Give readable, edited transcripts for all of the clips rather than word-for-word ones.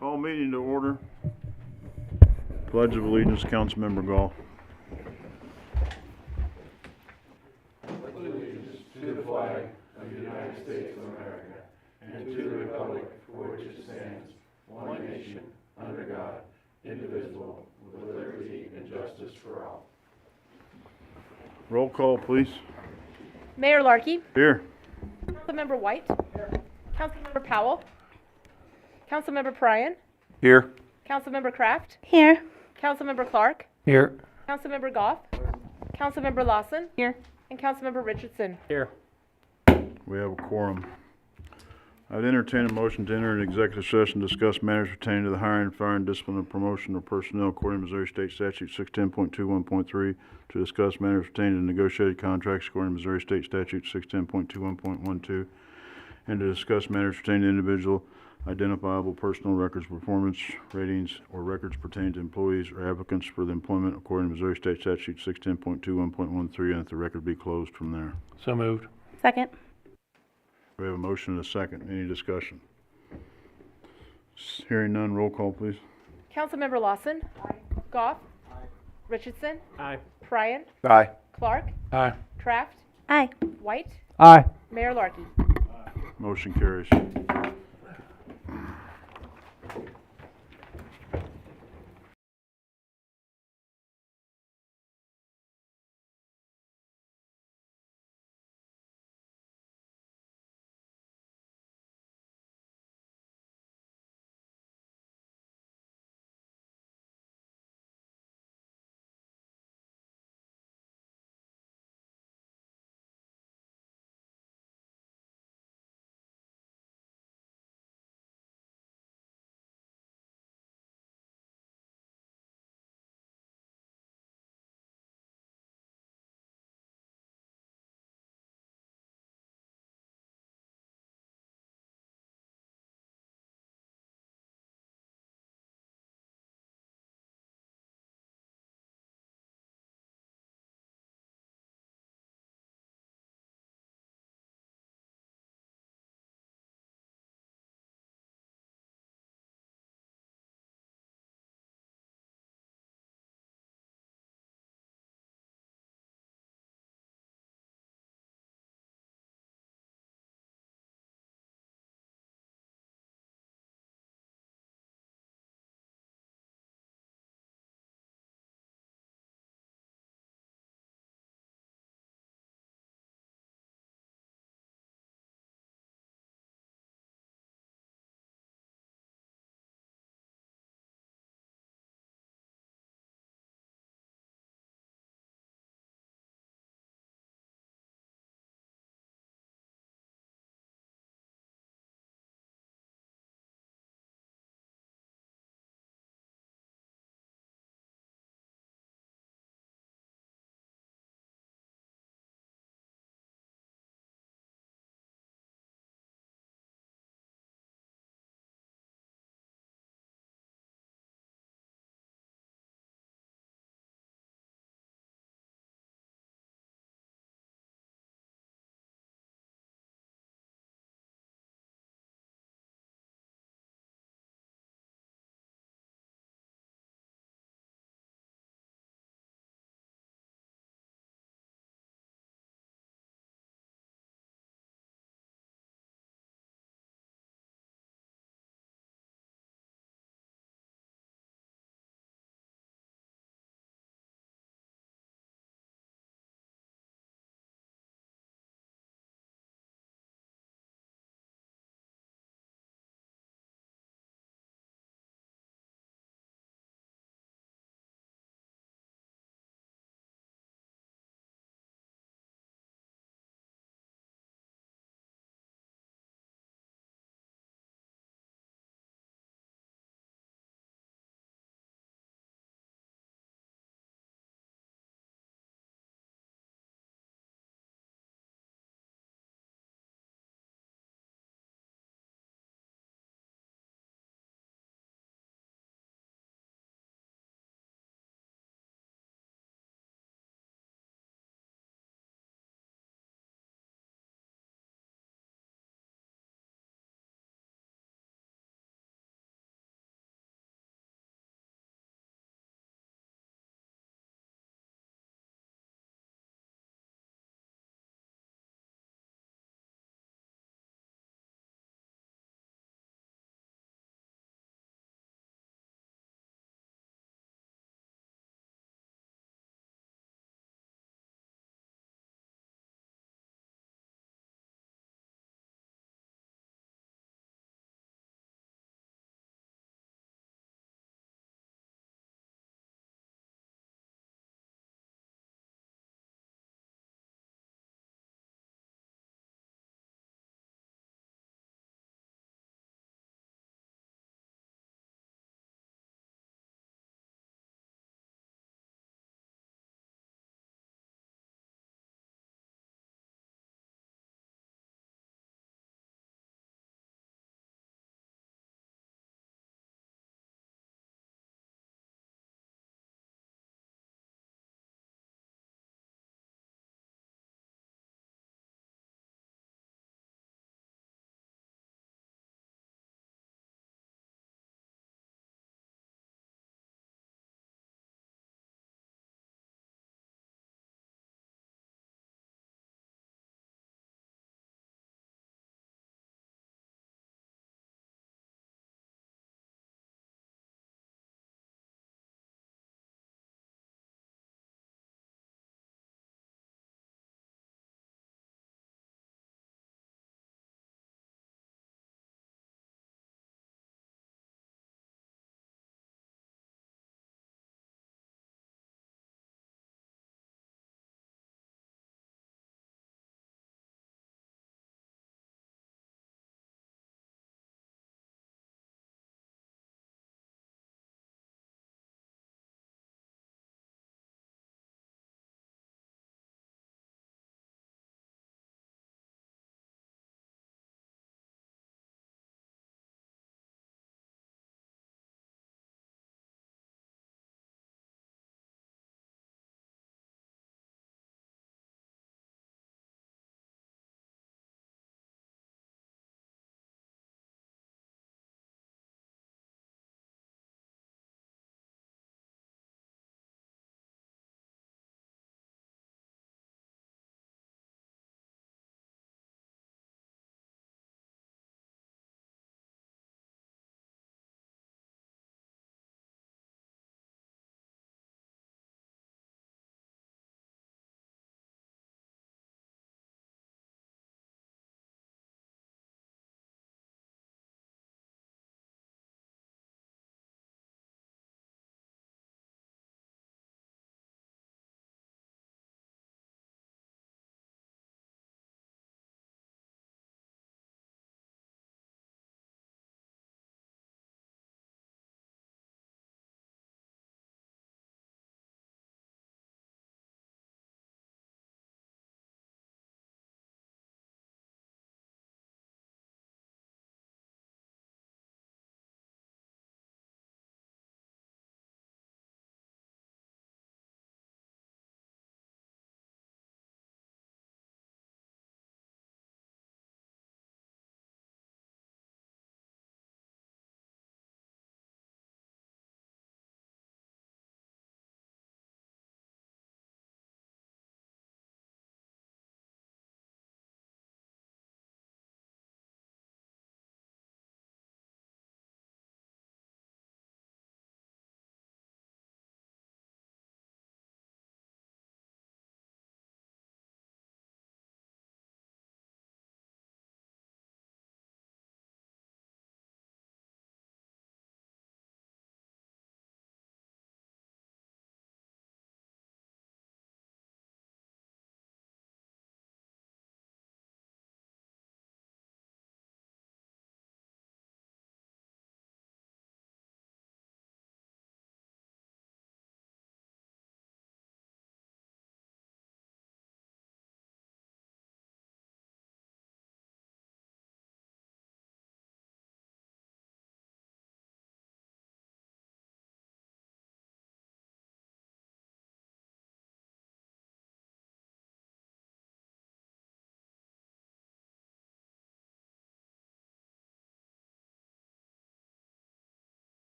Call meeting to order. Pledge of Allegiance, Councilmember Gall. Allegiance to the flag of the United States of America and to the republic for which it stands, one nation, under God, indivisible, with liberty and justice for all. Roll call, please. Mayor Larkey. Here. Councilmember White. Here. Councilmember Powell. Councilmember Pryan. Here. Councilmember Kraft. Here. Councilmember Clark. Here. Councilmember Goff. Councilmember Lawson. Here. And Councilmember Richardson. Here. We have a quorum. I'd entertain a motion to enter an executive session, discuss matters pertaining to the hiring, firing, discipline, and promotion of personnel according to Missouri State Statute 610.21.3, to discuss matters pertaining to negotiated contracts according to Missouri State Statute 610.21.12, and to discuss matters pertaining to individual identifiable personal records, performance ratings, or records pertaining to employees or applicants for the employment according to Missouri State Statute 610.21.13, and that the record be closed from there. So moved. Second. We have a motion and a second. Any discussion? Hearing none, roll call, please. Councilmember Lawson. Aye. Goff. Aye. Richardson. Aye. Pryan. Aye. Clark. Aye. Kraft. Aye. White. Aye. Mayor Larkey. Motion carries.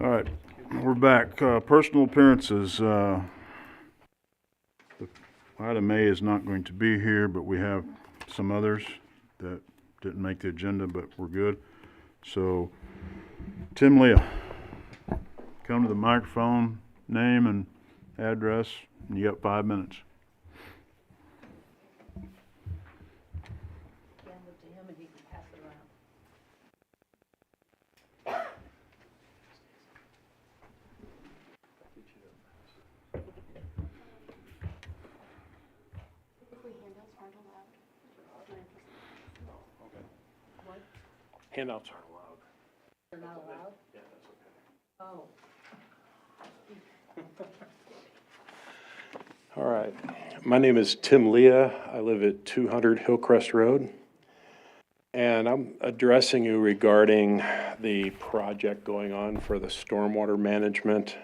All right, we're back. Personal appearances. Item A is not going to be here, but we have some others that didn't make the agenda, but we're good. So, Tim Leah, come to the microphone, name and address, and you got 5 minutes. Hand it to him and he can pass it around. Handouts aren't allowed. They're not allowed? Yeah, that's okay. Oh. All right. My name is Tim Leah. I live at 200 Hillcrest Road. And I'm addressing you regarding the project going on for the stormwater management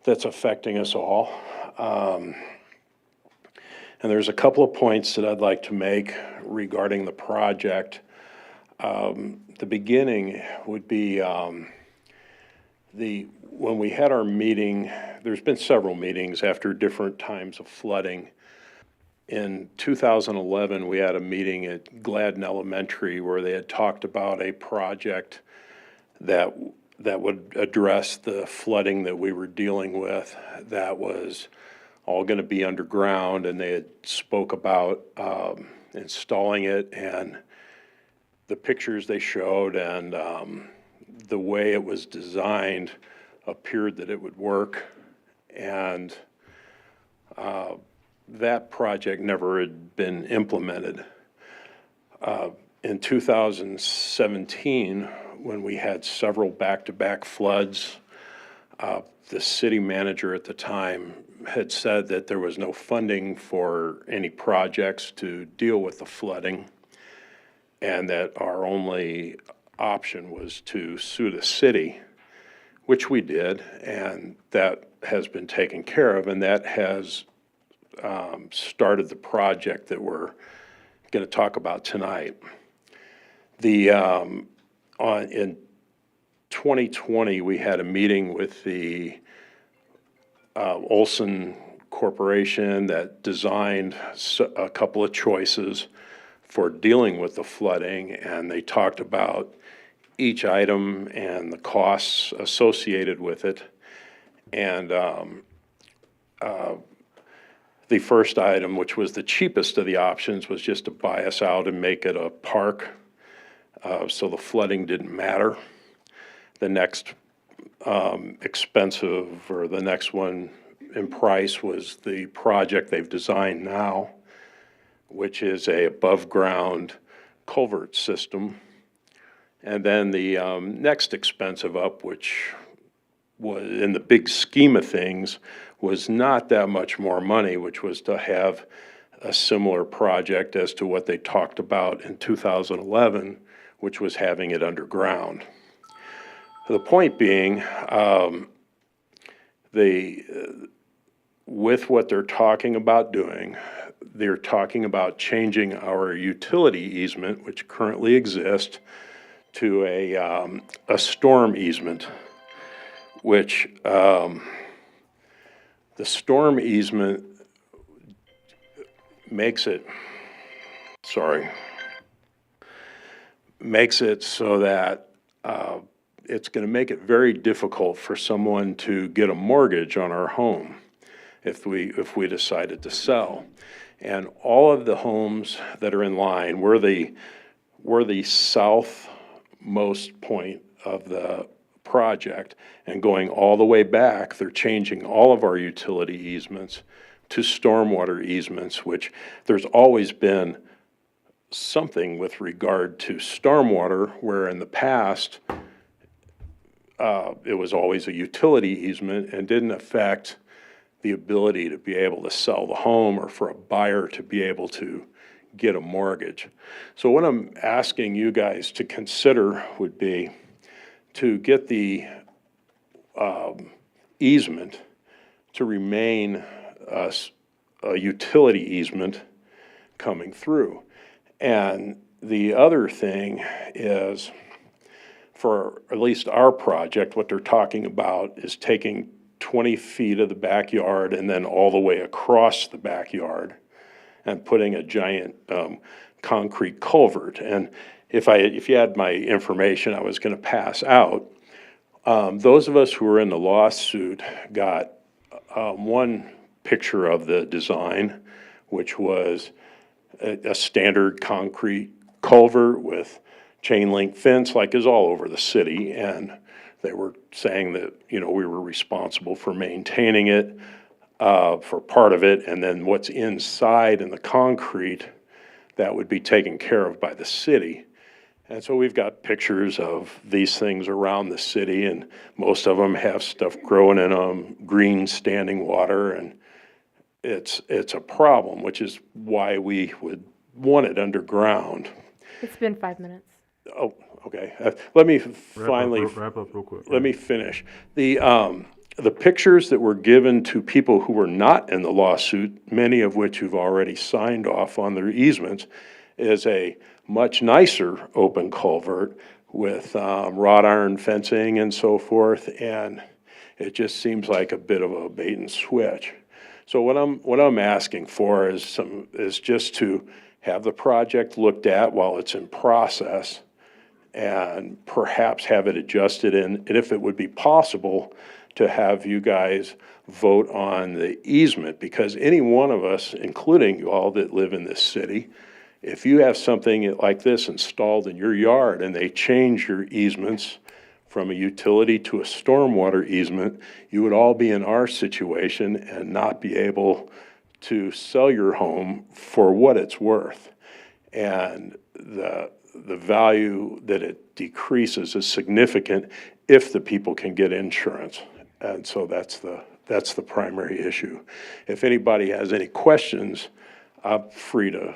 that's affecting us all. And there's a couple of points that I'd like to make regarding the project. The beginning would be when we had our meeting, there's been several meetings after different times of flooding. In 2011, we had a meeting at Gladden Elementary where they had talked about a project that would address the flooding that we were dealing with that was all going to be underground, and they had spoke about installing it, and the pictures they showed and the way it was designed appeared that it would work, and that project never had been implemented. In 2017, when we had several back-to-back floods, the city manager at the time had said that there was no funding for any projects to deal with the flooding, and that our only option was to sue the city, which we did, and that has been taken care of, and that has started the project that we're going to talk about tonight. In 2020, we had a meeting with the Olson Corporation that designed a couple of choices for dealing with the flooding, and they talked about each item and the costs associated with it. And the first item, which was the cheapest of the options, was just to buy us out and make it a park, so the flooding didn't matter. The next expensive, or the next one in price, was the project they've designed now, which is a above-ground culvert system. And then the next expensive up, which was, in the big scheme of things, was not that much more money, which was to have a similar project as to what they talked about in 2011, which was having it underground. The point being, with what they're talking about doing, they're talking about changing our utility easement, which currently exists, to a storm easement, which the storm easement makes it so that it's going to make it very difficult for someone to get a mortgage on our home if we decided to sell. And all of the homes that are in line, we're the southmost point of the project, and going all the way back, they're changing all of our utility easements to stormwater easements, which there's always been something with regard to stormwater, where in the past, it was always a utility easement and didn't affect the ability to be able to sell the home or for a buyer to be able to get a mortgage. So what I'm asking you guys to consider would be to get the easement to remain a utility easement coming through. And the other thing is for at least our project, what they're talking about is taking 20 feet of the backyard and then all the way across the backyard and putting a giant concrete culvert. And if you had my information I was going to pass out, those of us who were in the lawsuit got one picture of the design, which was a standard concrete culvert with chain link fence like is all over the city. And they were saying that, we were responsible for maintaining it, for part of it, and then what's inside in the concrete, that would be taken care of by the city. And so we've got pictures of these things around the city, and most of them have stuff growing in them, green standing water, and it's a problem, which is why we would want it underground. It's been 5 minutes. Oh, okay. Let me finally Wrap up real quick. let me finish. The pictures that were given to people who were not in the lawsuit, many of which who've already signed off on their easements, is a much nicer open culvert with wrought iron fencing and so forth, and it just seems like a bit of a bait and switch. So what I'm asking for is just to have the project looked at while it's in process, and perhaps have it adjusted, and if it would be possible, to have you guys vote on the easement, because any one of us, including you all that live in this city, if you have something like this installed in your yard and they change your easements from a utility to a stormwater easement, you would all be in our situation and not be able to sell your home for what it's worth. And the value that it decreases is significant if the people can get insurance. And so that's the primary issue. If anybody has any questions, I'm free to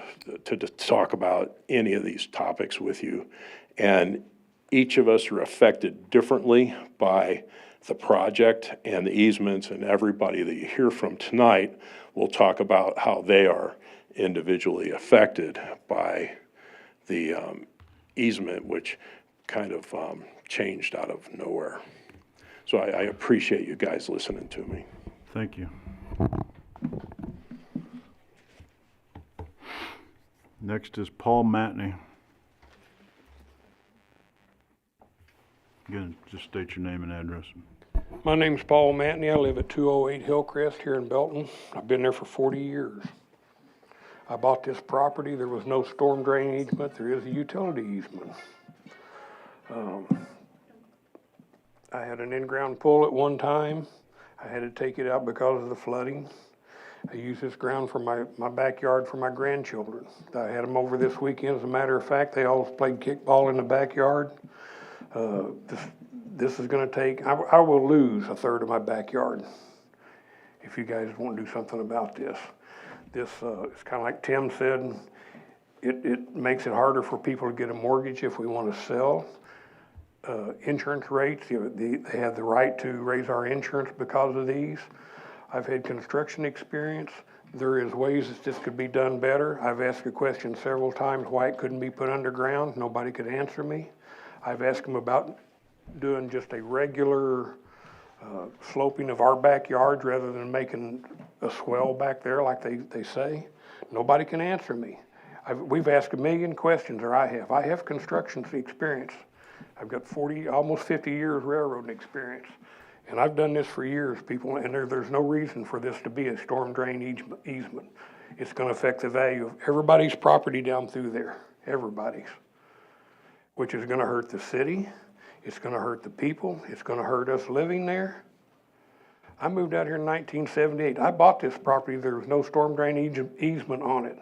talk about any of these topics with you. And each of us are affected differently by the project and the easements, and everybody that you hear from tonight will talk about how they are individually affected by the easement, which kind of changed out of nowhere. So I appreciate you guys listening to me. Thank you. Next is Paul Matney. Again, just state your name and address. My name's Paul Matney. I live at 208 Hillcrest here in Belton. I've been there for 40 years. I bought this property. There was no storm drain easement. There is a utility easement. I had an in-ground pool at one time. I had to take it out because of the flooding. I use this ground for my backyard for my grandchildren. I had them over this weekend. As a matter of fact, they all played kickball in the backyard. This is going to take, I will lose a third of my backyard if you guys won't do something about this. This it's kind of like Tim said, it makes it harder for people to get a mortgage if we want to sell. Insurance rates, they have the right to raise our insurance because of these. I've had construction experience. There is ways that this could be done better. I've asked a question several times why it couldn't be put underground. Nobody could answer me. I've asked them about doing just a regular sloping of our backyards rather than making a swell back there like they say. Nobody can answer me. We've asked a million questions, or I have. I have construction experience. I've got almost 50 years railroading experience. And I've done this for years, people, and there's no reason for this to be a storm drain easement. It's gonna affect the value of everybody's property down through there, everybody's, which is gonna hurt the city, it's gonna hurt the people, it's gonna hurt us living there. I moved out here in 1978. I bought this property, there was no storm drain easement on it.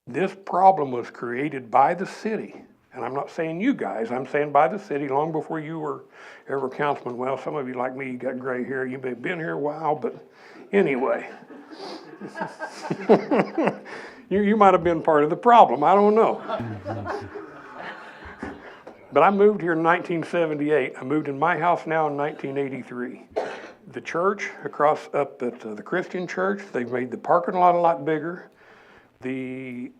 This problem was created by the city. And I'm not saying you guys, I'm saying by the city long before you were ever councilman. Well, some of you like me, you got gray hair, you may have been here a while, but anyway. you might have been part of the problem, I don't know. But I moved here in 1978. I moved in my house now in 1983. The church up at the Christian church, they've made the parking lot a lot bigger. I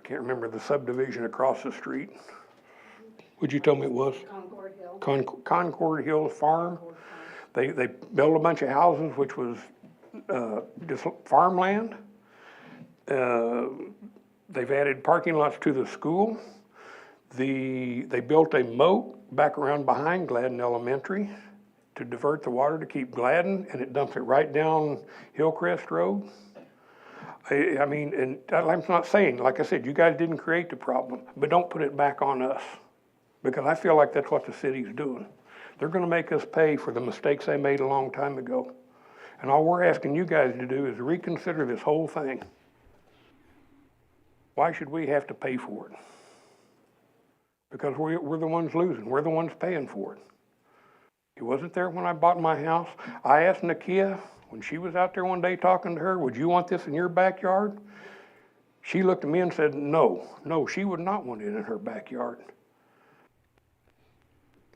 can't remember the subdivision across the street. What'd you tell me it was? Concord Hill. Concord Hill Farm. Concord Farm. They built a bunch of houses, which was, just farmland. They've added parking lots to the school. They built a moat back around behind Gladden Elementary to divert the water to keep Gladden, and it dumps it right down Hillcrest Road. I mean, and I'm not saying, like I said, you guys didn't create the problem, but don't put it back on us. Because I feel like that's what the city's doing. They're gonna make us pay for the mistakes they made a long time ago. And all we're asking you guys to do is reconsider this whole thing. Why should we have to pay for it? Because we're the ones losing, we're the ones paying for it. He wasn't there when I bought my house. I asked Nakia, when she was out there one day talking to her, would you want this in your backyard? She looked at me and said, no, she would not want it in her backyard.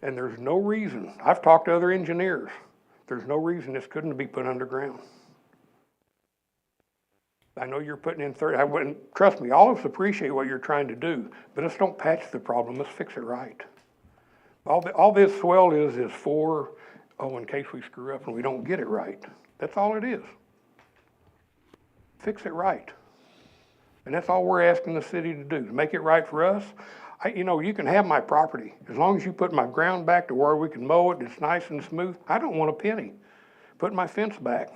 And there's no reason, I've talked to other engineers, there's no reason this couldn't be put underground. I know you're putting in 30, I wouldn't, trust me, all of us appreciate what you're trying to do, but let's don't patch the problem, let's fix it right. All this swell is for, in case we screw up and we don't get it right. That's all it is. Fix it right. And that's all we're asking the city to do, to make it right for us. You can have my property, as long as you put my ground back to where we can mow it, it's nice and smooth. I don't want a penny. Put my fence back.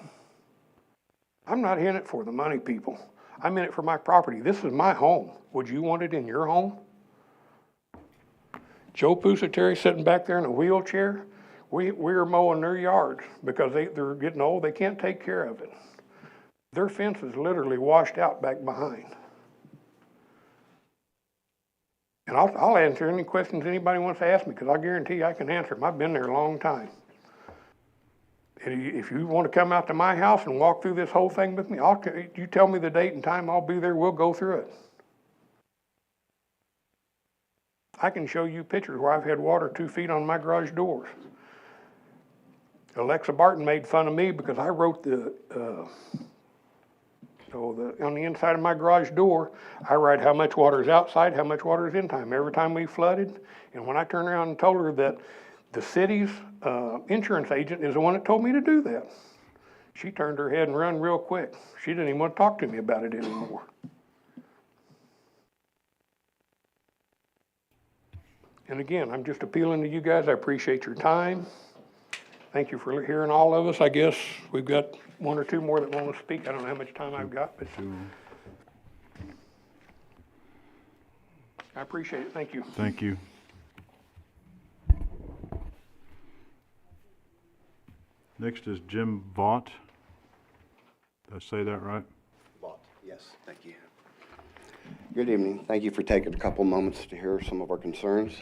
I'm not in it for the money, people. I'm in it for my property. This is my home. Would you want it in your home? Joe Pusateri sitting back there in a wheelchair, we're mowing their yards because they're getting old, they can't take care of it. Their fence is literally washed out back behind. And I'll answer any questions anybody wants to ask me, because I guarantee you I can answer them. I've been there a long time. And if you want to come out to my house and walk through this whole thing with me, you tell me the date and time, I'll be there, we'll go through it. I can show you pictures where I've had water 2 feet on my garage doors. Alexa Barton made fun of me because I wrote on the inside of my garage door, I write how much water is outside, how much water is in time, every time we flooded. And when I turned around and told her that the city's insurance agent is the one that told me to do that, she turned her head and run real quick. She didn't even want to talk to me about it anymore. And again, I'm just appealing to you guys. I appreciate your time. Thank you for hearing all of us. I guess we've got one or two more that want to speak. I don't know how much time I've got, but I appreciate it. Thank you. Thank you. Next is Jim Vaught. Did I say that right? Vaught, yes, thank you. Good evening. Thank you for taking a couple moments to hear some of our concerns.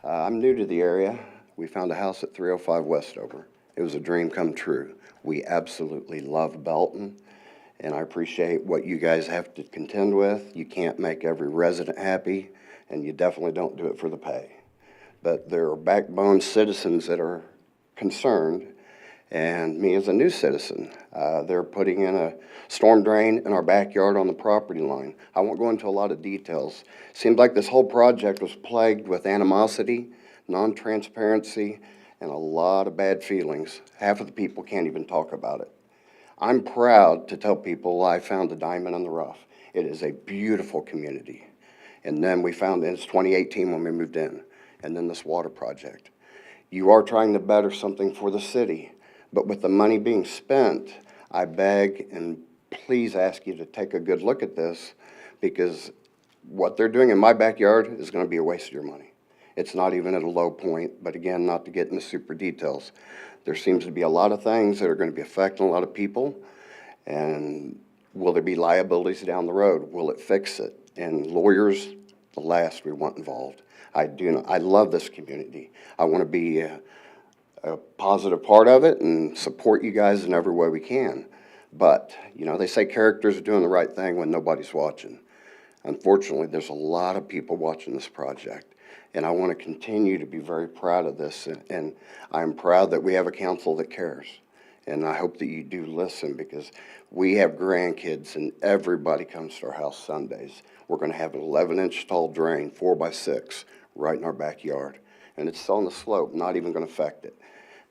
I'm new to the area. We found a house at 305 Westover. It was a dream come true. We absolutely love Belton, and I appreciate what you guys have to contend with. You can't make every resident happy, and you definitely don't do it for the pay. But there are backbone citizens that are concerned, and me as a new citizen. They're putting in a storm drain in our backyard on the property line. I won't go into a lot of details. Seems like this whole project was plagued with animosity, non-transparency, and a lot of bad feelings. Half of the people can't even talk about it. I'm proud to tell people I found the diamond in the rough. It is a beautiful community. And then we found, it's 2018 when we moved in, and then this water project. You are trying to better something for the city, but with the money being spent, I beg and please ask you to take a good look at this, because what they're doing in my backyard is going to be a waste of your money. It's not even at a low point, but again, not to get into super details. There seems to be a lot of things that are going to be affecting a lot of people, and will there be liabilities down the road? Will it fix it? And lawyers, the last we want involved. I love this community. I want to be a positive part of it and support you guys in every way we can. But, they say characters are doing the right thing when nobody's watching. Unfortunately, there's a lot of people watching this project, and I want to continue to be very proud of this, and I'm proud that we have a council that cares, and I hope that you do listen, because we have grandkids, and everybody comes to our house Sundays. We're going to have an 11-inch tall drain, 4x6, right in our backyard. And it's on the slope, not even gonna affect it.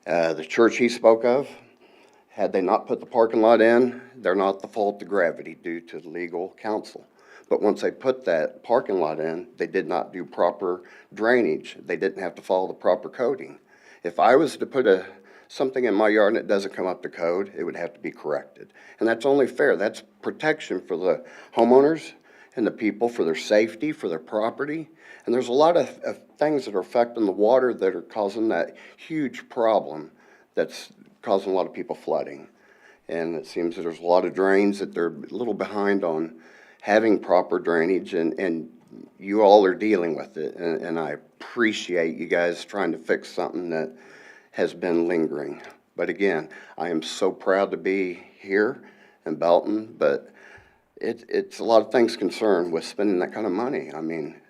The church he spoke of, had they not put the parking lot in, they're not the fault of gravity due to legal counsel. But once they put that parking lot in, they did not do proper drainage. They didn't have to follow the proper coding. If I was to put something in my yard and it doesn't come up to code, it would have to be corrected. And that's only fair. That's protection for the homeowners and the people, for their safety, for their property. And there's a lot of things that are affecting the water that are causing that huge problem that's causing a lot of people flooding. And it seems that there's a lot of drains that they're a little behind on having proper drainage, and you all are dealing with it. And I appreciate you guys trying to fix something that has been lingering. But again, I am so proud to be here in Belton, but it's a lot of things concerned with spending that kind of money. I mean,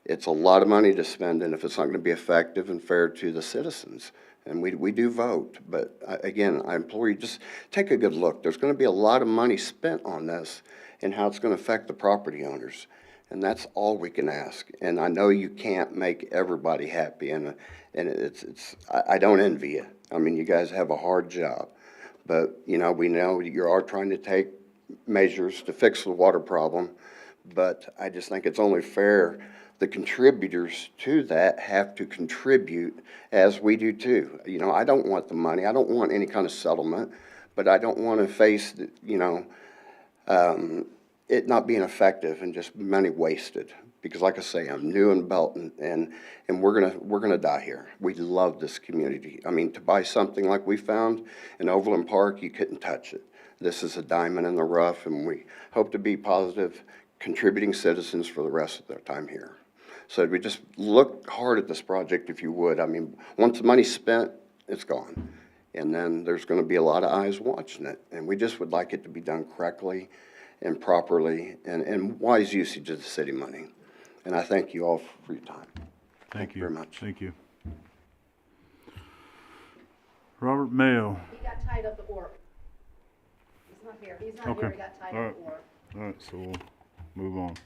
it's a lot of money to spend, and if it's not going to be effective and fair to the citizens, and we do vote, but again, I implore you, just take a good look. There's going to be a lot of money spent on this and how it's going to affect the property owners, and that's all we can ask. And I know you can't make everybody happy, and I don't envy you. I mean, you guys have a hard job, but you know, we know you are trying to take measures to fix the water problem, but I just think it's only fair the contributors to that have to contribute as we do too. You know, I don't want the money. I don't want any kind of settlement, but I don't want to face, you know, it not being effective and just money wasted. Because like I say, I'm new in Belton, and we're gonna die here. We love this community. I mean, to buy something like we found in Overland Park, you couldn't touch it. This is a diamond in the rough, and we hope to be positive, contributing citizens for the rest of their time here. So we just look hard at this project, if you would. I mean, once the money's spent, it's gone. And then there's going to be a lot of eyes watching it. And we just would like it to be done correctly and properly and wise usage of the city money. And I thank you all for your time. Thank you very much. Thank you. Robert Mayo. He got tied up at work. He's not here. He's not Okay. here. He got tied All up right. at work. All right, so we'll move on.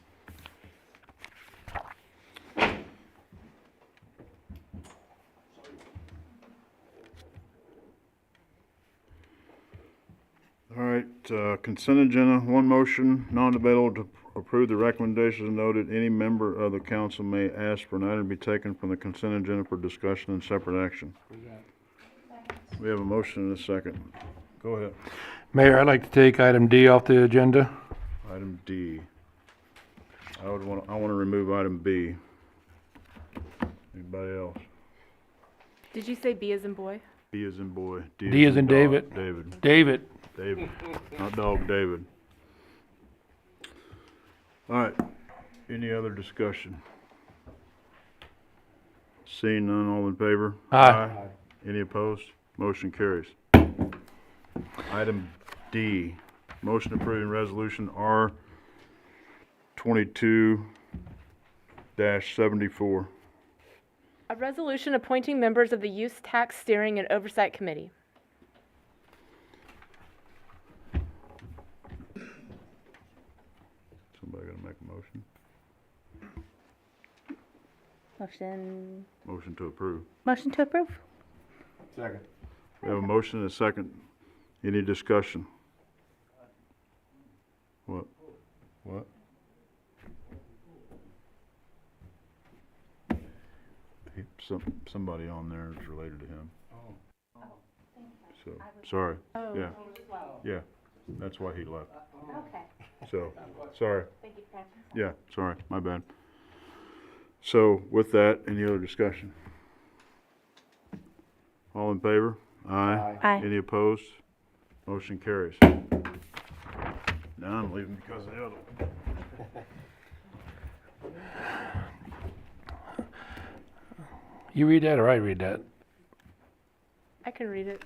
All right, consent agenda, one motion, non-debatable to approve the recommendations noted. Any member of the council may ask for an item to be taken from the consent agenda for discussion and separate action. We have a motion and a second. Go ahead. Mayor, I'd like to take item D off the agenda. Item D. I want to remove item B. Anybody else? Did you say B as in boy? B as in boy. D as in dog. David. David. David. Not dog, David. All right. Any other discussion? Seeing none, all in favor? Aye. Any opposed? Motion carries. Item D, motion approving resolution R 22-74. A resolution appointing members of the Use Tax Steering and Oversight Committee. Somebody gonna make a motion? Motion to approve. Motion to approve. Second. We have a motion and a second. Any discussion? What? Somebody on there is related to him. So, sorry. Yeah. Yeah, that's why he left. Okay. So, sorry. Thank you for answering. Yeah, sorry, my bad. So with that, any other discussion? All in favor? Aye. Aye. Any opposed? Motion carries. Now I'm leaving because of the other one. You read that or I read that? I can read it.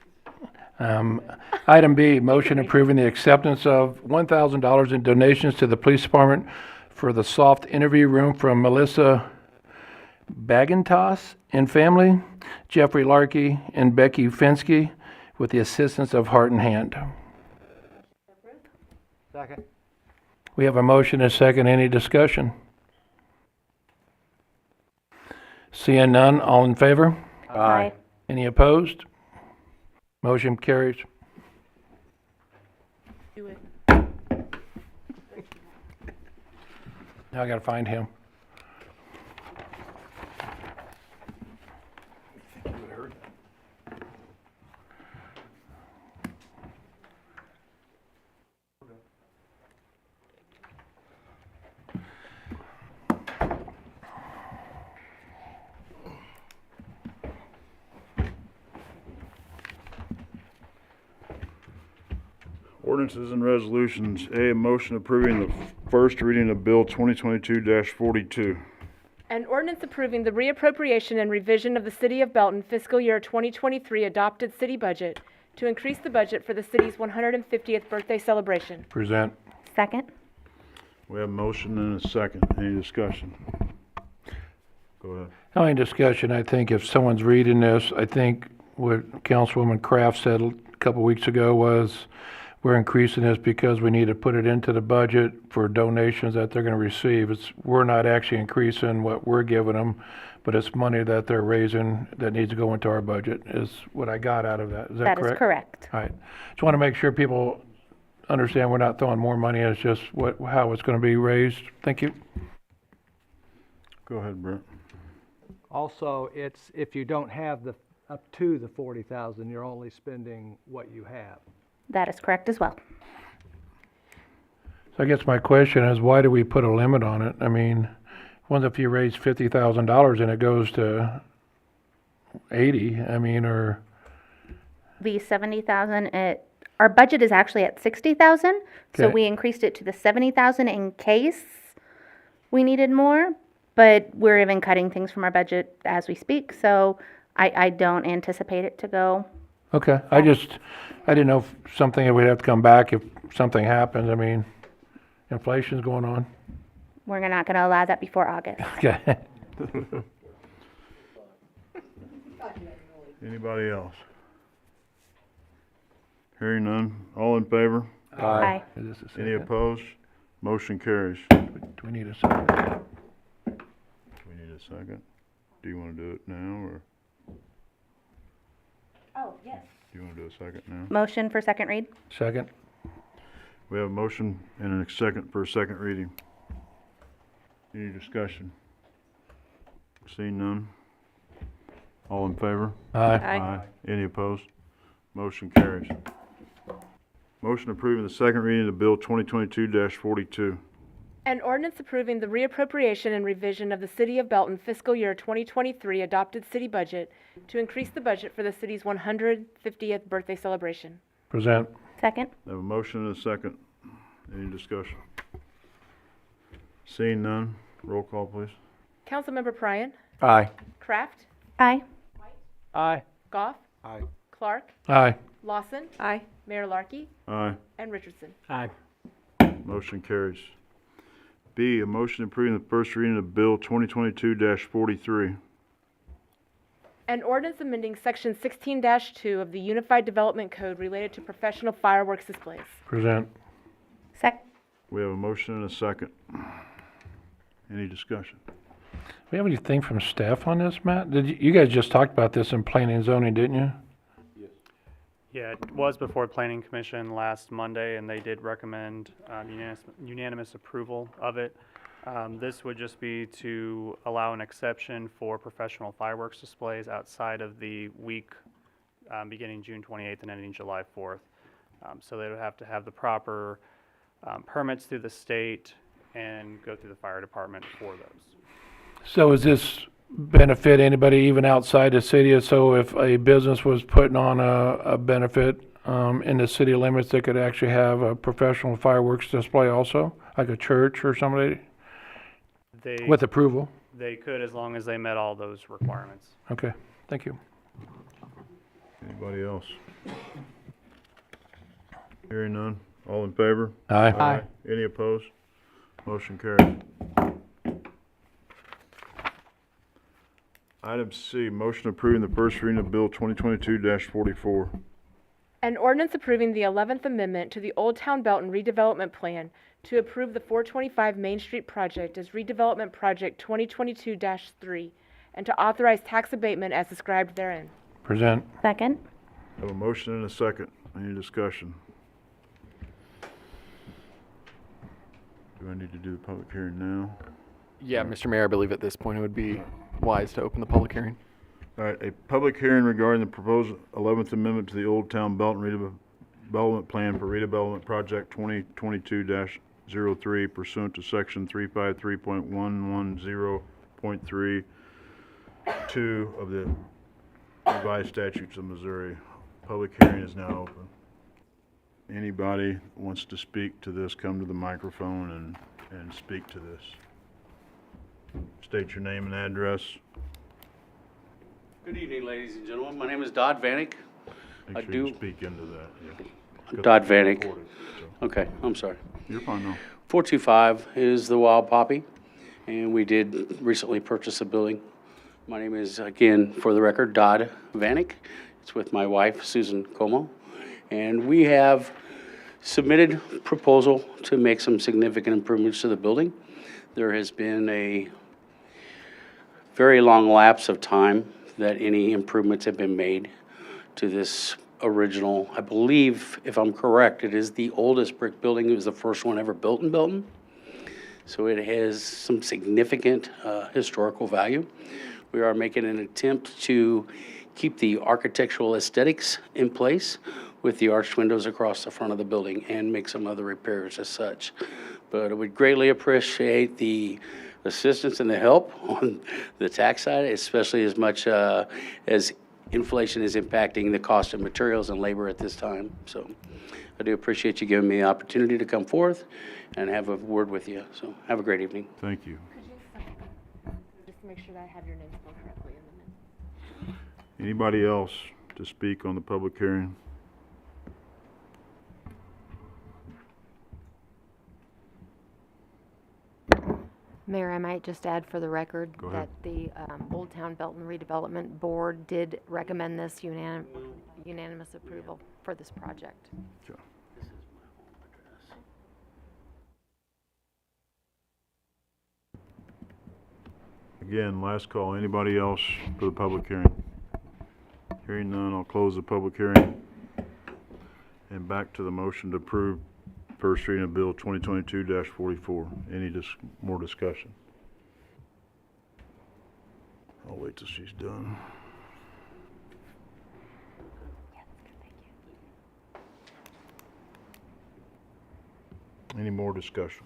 Item B, motion approving the acceptance of $1,000 in donations to the police department for the soft interview room from Melissa Bagintas and family, Jeffrey Larkey and Becky Finsky, with the assistance of Heart and Hand. Second. We have a motion and a second. Any discussion? Seeing none, all in favor? Aye. Any opposed? Motion carries. Do it. Now I gotta find him. Ordinances and resolutions. A motion approving the first reading of Bill 2022-42. An ordinance approving the reappropriation and revision of the City of Belton fiscal year 2023 adopted city budget to increase the budget for the city's 150th birthday celebration. Present. Second? We have a motion and a second. Any discussion? Go ahead. Only discussion, I think if someone's reading this, I think what Councilwoman Kraft said a couple weeks ago was, we're increasing this because we need to put it into the budget for donations that they're gonna receive. We're not actually increasing what we're giving them, but it's money that they're raising that needs to go into our budget, is what I got out of that. Is that correct? That is correct. All right. Just wanna make sure people understand we're not throwing more money, it's just how it's gonna be raised. Thank you. Go ahead, Brent. Also, it's, if you don't have the, up to the 40,000, you're only spending what you have. That is correct as well. So I guess my question is, why do we put a limit on it? I mean, what if you raise $50,000 and it goes to 80, I mean, or, The 70,000, our budget is actually at 60,000, so Okay. we increased it to the 70,000 in case we needed more, but we're even cutting things from our budget as we speak, so I don't anticipate it to go. okay, I didn't know if something that we'd have to come back if something happens. I mean, inflation's going on. We're not gonna allow that before August. Okay. Anybody else? Hearing none. All in favor? Aye. Is this a Any second? opposed? Motion carries. Do we need a second? We need a second. Do you want to do it now, or Oh, yes. do you want to do a second now? Motion for second read? Second? We have a motion and a second for a second reading. Any discussion? Seeing none. All in favor? Aye. Any opposed? Motion carries. Motion approving the second reading of Bill 2022-42. An ordinance approving the reappropriation and revision of the City of Belton fiscal year 2023 adopted city budget to increase the budget for the city's 150th birthday celebration. Present. Second? I have a motion and a second. Any discussion? Seeing none, roll call, please. Councilmember Pryan, Aye. Kraft, Aye. Aye. Goff, Aye. Clark, Aye. Lawson. Aye. Mayor Larkey, Aye. and Richardson. Aye. Motion carries. B, a motion approving the first reading of Bill 2022-43. An ordinance amending Section 16-2 of the Unified Development Code related to professional fireworks displays. Present. We have a motion and a second. Any discussion? We have anything from staff on this, Matt? You guys just talked about this in planning and zoning, didn't you? Yeah, it was before Planning Commission last Monday, and they did recommend unanimous approval of it. This would just be to allow an exception for professional fireworks displays outside of the week beginning June 28th and ending July 4th. So they would have to have the proper permits through the state and go through the fire department for those. So does this benefit anybody even outside the city? So if a business was putting on a benefit in the city limits, they could actually have a professional fireworks display also? Like a church or somebody? They, With approval? they could, as long as they met all those requirements. Okay, thank you. Anybody else? Hearing none. All in favor? Aye. Aye. Any opposed? Motion carries. Item C, motion approving the first reading of Bill 2022-44. An ordinance approving the 11th Amendment to the Old Town Belton redevelopment plan to approve the 425 Main Street project as redevelopment project 2022-3 and to authorize tax abatement as described therein. Present. Second. Have a motion and a second. Any discussion? Do I need to do the public hearing now? Yeah, Mr. Mayor, I believe at this point it would be wise to open the public hearing. All right, a public hearing regarding the proposed 11th Amendment to the Old Town Belton redevelopment plan for redevelopment project 2022-03 pursuant to section 353.110.32 of the revised statutes of Missouri. Public hearing is now open. Anybody wants to speak to this, come to the microphone and speak to this. State your name and address. Good evening, ladies and gentlemen. My name is Dodd Vanek. Make sure you speak into that. Yeah. Dodd Vanek. Recorded, so. Okay, I'm sorry. You're fine now. 425 is the Wild Poppy, and we did recently purchase a building. My name is, again, for the record, Dodd Vanek. It's with my wife, Susan Como, and we have submitted proposal to make some significant improvements to the building. There has been a very long lapse of time that any improvements have been made to this original, I believe, if I'm correct, it is the oldest brick building. It was the first one ever built in Belton. So it has some significant historical value. We are making an attempt to keep the architectural aesthetics in place with the arched windows across the front of the building and make some other repairs as such. But I would greatly appreciate the assistance and the help on the tax side, especially as much as inflation is impacting the cost of materials and labor at this time. So I do appreciate you giving me the opportunity to come forth and have a word with you. So have a great evening. Thank you. Just to make sure that I have your name spelled correctly in the minutes. Anybody else to speak on the public hearing? Mayor, I might just add for the record Go ahead. that the Old Town Belton Redevelopment Board did recommend this unanimous approval for this project. Okay. Again, last call. Anybody else for the public hearing? Hearing none, I'll close the public hearing. And back to the motion to approve first reading of Bill 2022-44. Any more discussion? I'll wait till she's done. Any more discussion?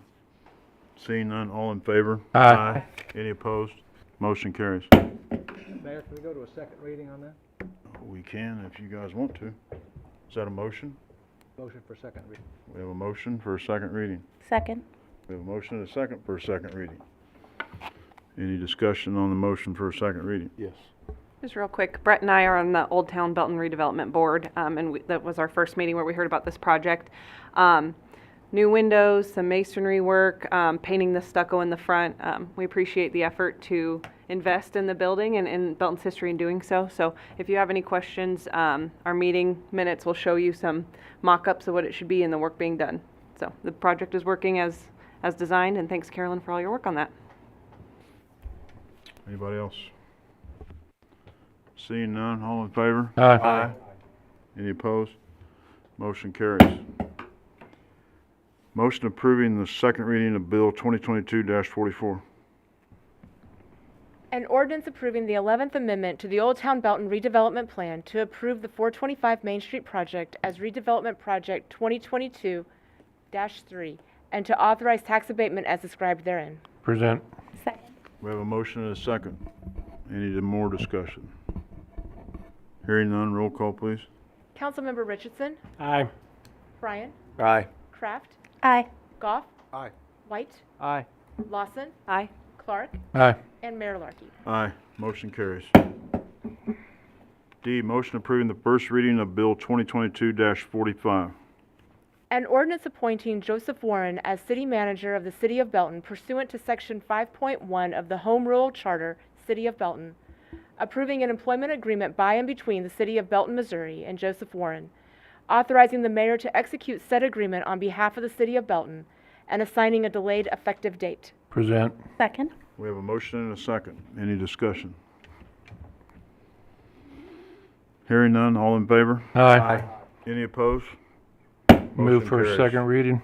Seeing none, all in favor? Aye. Any opposed? Motion carries. Mayor, can we go to a second reading on that? We can if you guys want to. Is that a motion? Motion for second reading. We have a motion for a second reading. Second. We have a motion and a second for a second reading. Any discussion on the motion for a second reading? Yes. Just real quick, Brett and I are on the Old Town Belton Redevelopment Board, and that was our first meeting where we heard about this project. New windows, some masonry work, painting the stucco in the front. We appreciate the effort to invest in the building and in Belton's history in doing so. So if you have any questions, our meeting minutes will show you some mock-ups of what it should be and the work being done. So the project is working as designed, and thanks, Carolyn, for all your work on that. Anybody else? Seeing none, all in favor? Aye. Any opposed? Motion carries. Motion approving the second reading of Bill 2022-44. An ordinance approving the 11th Amendment to the Old Town Belton redevelopment plan to approve the 425 Main Street project as redevelopment project 2022-3 and to authorize tax abatement as described therein. Present. Second. We have a motion and a second. Any more discussion? Hearing none, roll call, please. Councilmember Richardson, Aye. Bryan, Aye. Kraft, Aye. Goff, Aye. White, Aye. Lawson, Aye. Clark, Aye. and Mayor Larky. Aye. Motion carries. D, motion approving the first reading of Bill 2022-45. An ordinance appointing Joseph Warren as city manager of the City of Belton pursuant to Section 5.1 of the Home Rule Charter, City of Belton, approving an employment agreement by and between the City of Belton, Missouri and Joseph Warren, authorizing the mayor to execute said agreement on behalf of the City of Belton, and assigning a delayed effective date. Present. Second. We have a motion and a second. Any discussion? Hearing none, all in favor? Aye. Any opposed? Move Motion for a carries. second reading.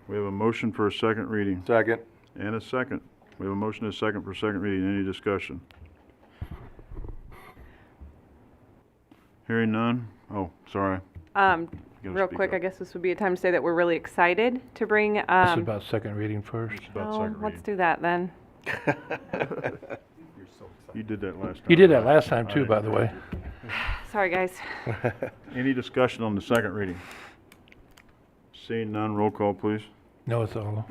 We have a motion for a second reading. Second. And a second. We have a motion and a second for second reading. Any discussion? Hearing none? Oh, sorry. gotta Real speak quick, up. I guess this would be a time to say that we're really excited to bring, This is about second reading first. It's about oh, second let's reading. do that then. You did that last time. You did that last time I too, didn't by the way. Sorry, guys. Any discussion on the second reading? Seeing none, roll call, please. No, it's all.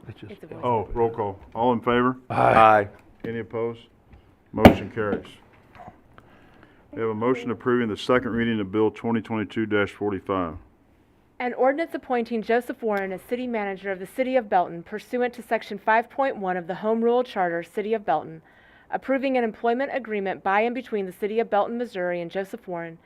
It's just. It's a voice. Oh, roll call. All in favor? Aye. Any opposed? Motion carries. We have a motion approving the second reading of Bill 2022-45. An ordinance appointing Joseph Warren as city manager of the city of Belton pursuant to section 5.1 of the Home Rule Charter, City of Belton, approving an employment agreement by and between the city of Belton, Missouri and Joseph Warren,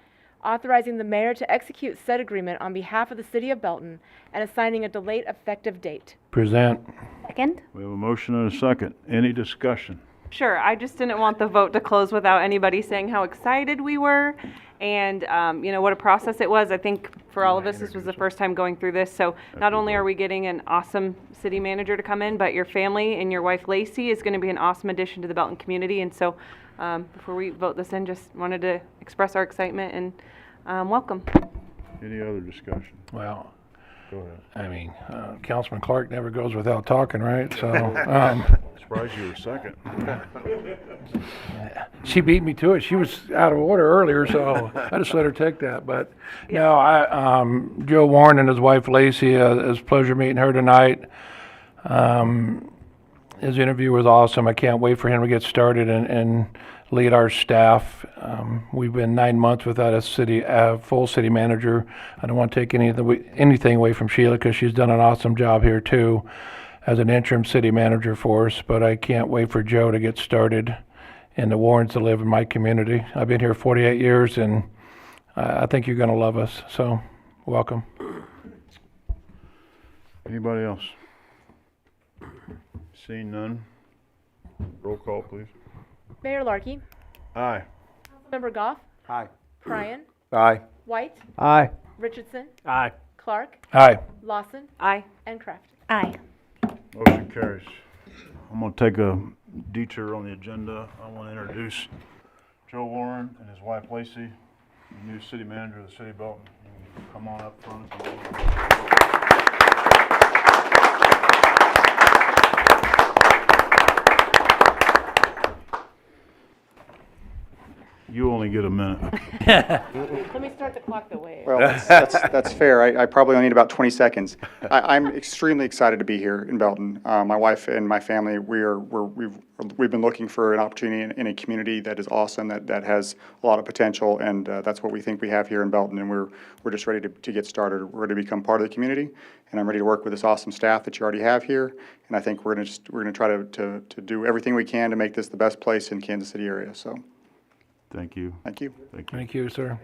authorizing the mayor to execute said agreement on behalf of the city of Belton, and assigning a delayed effective date. Present. Second? We have a motion and a second. Any discussion? Sure, I just didn't want the vote to close without anybody saying how excited we were and, what a process it was. I think for all of us, this was the first time going through this. So not only are we getting an awesome city manager to come in, but your family and your wife Lacey is going to be an awesome addition to the Belton community. And so before we vote this in, just wanted to express our excitement and welcome. Any other discussion? Well, Go ahead. I mean, Councilman Clark never goes without talking, right? So, Surprised you were second. she beat me to it. She was out of order earlier, so I just let her take that. But no, Joe Warren and his wife Lacey, it's a pleasure meeting her tonight. His interview was awesome. I can't wait for him to get started and lead our staff. We've been 9 months without a full city manager. I don't want to take anything away from Sheila because she's done an awesome job here too as an interim city manager for us, but I can't wait for Joe to get started and the Warrens to live in my community. I've been here 48 years and I think you're going to love us, so welcome. Anybody else? Seeing none, roll call, please. Mayor Larkey, Aye. Member Goff, Aye. Pryan, Aye. White, Aye. Richardson, Aye. Clark, Aye. Lawson, Aye. and Kraft. Aye. Motion carries. I'm going to take a detour on the agenda. I want to introduce Joe Warren and his wife Lacey, the new city manager of the city of Belton. You can come on up front. You only get a minute. Let me start the clock that way. Well, that's fair. I probably only need about 20 seconds. I'm extremely excited to be here in Belton. My wife and my family, we've been looking for an opportunity in a community that is awesome, that has a lot of potential, and that's what we think we have here in Belton. And we're just ready to get started. We're ready to become part of the community, and I'm ready to work with this awesome staff that you already have here. And I think we're gonna try to do everything we can to make this the best place in Kansas City area. So, Thank you. thank you. Thank you. Thank you, sir.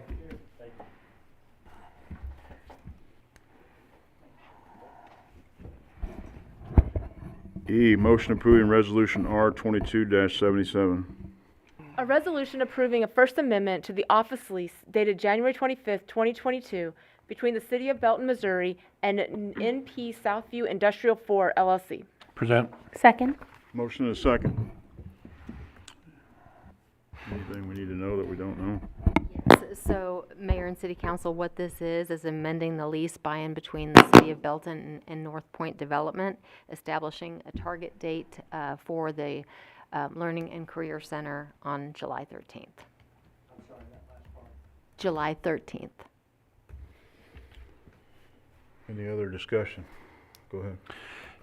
E, motion approving resolution R 22-77. A resolution approving a First Amendment to the office lease dated January 25th, 2022, between the City of Belton, Missouri and NP Southview Industrial 4 LLC. Present. Second? Motion and a second. Anything we need to know that we don't know? So, Mayor and City Council, what this is amending the lease by and between the City of Belton and North Point Development, establishing a target date for the Learning and Career Center on July 13th. I'm sorry, that last part. July 13th. Any other discussion? Go ahead.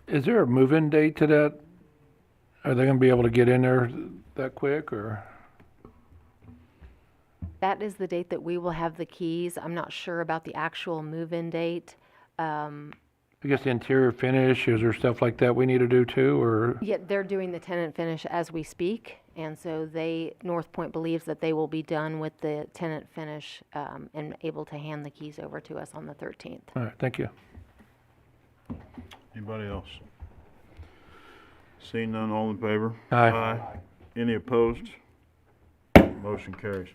Is there a move-in date to that? Are they going to be able to get in there that quick, or? That is the date that we will have the keys. I'm not sure about the actual move-in date. I guess the interior finish, is there stuff like that we need to do too, or? Yeah, they're doing the tenant finish as we speak, and so North Point believes that they will be done with the tenant finish and able to hand the keys over to us on the 13th. All right, thank you. Anybody else? Seeing none, all in favor? Aye. Any opposed? Motion carries.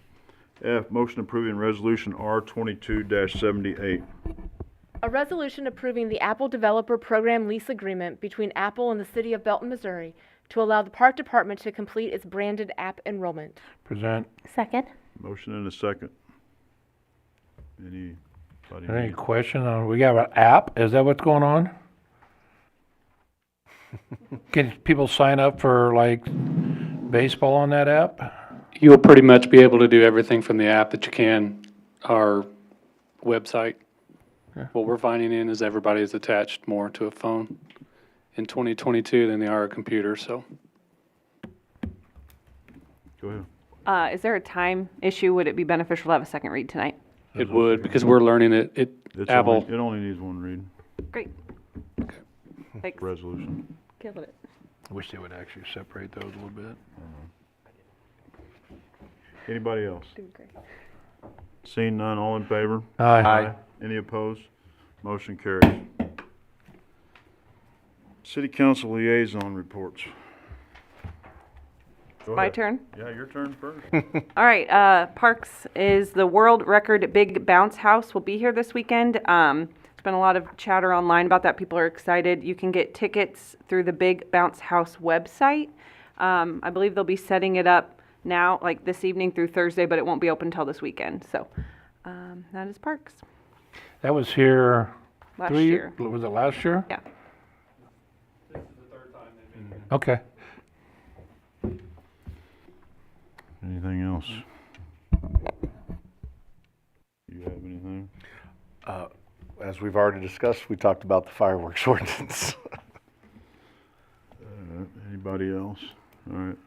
F, motion approving resolution R 22-78. A resolution approving the Apple Developer Program lease agreement between Apple and the City of Belton, Missouri to allow the Park Department to complete its branded app enrollment. Present. Second. Motion and a second. Anybody? Any question on, we got an app? Is that what's going on? Can people sign up for like baseball on that app? You'll pretty much be able to do everything from the app that you can our website. What we're finding in is everybody is attached more to a phone in 2022 than they are a computer, so. Go ahead. Is there a time issue? Would it be beneficial to have a second read tonight? It would, because we're learning it. It's Apple. It only needs one read. Great. Thanks. Resolution. Killed it. I wish they would actually separate those a little bit. Anybody else? Doing great. Seeing none, all in favor? Aye. Any opposed? Motion carries. City Council liaison reports. Go My ahead. turn? Yeah, your turn first. All right, Parks is the world record Big Bounce House will be here this weekend. There's been a lot of chatter online about that. People are excited. You can get tickets through the Big Bounce House website. I believe they'll be setting it up now, like this evening through Thursday, but it won't be open until this weekend. So that is Parks. That was here Last 3 year. Was it last year? Yeah. Okay. Anything else? You have anything? As we've already discussed, we talked about the fireworks ordinance. Anybody else? All right.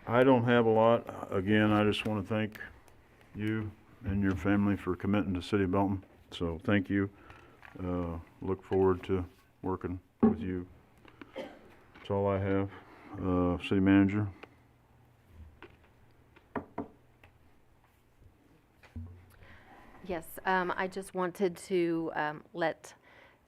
I don't have a lot. Again, I just want to thank you and your family for committing to City of Belton. So thank you. Look forward to working with you. That's all I have. City Manager. Yes, I just wanted to let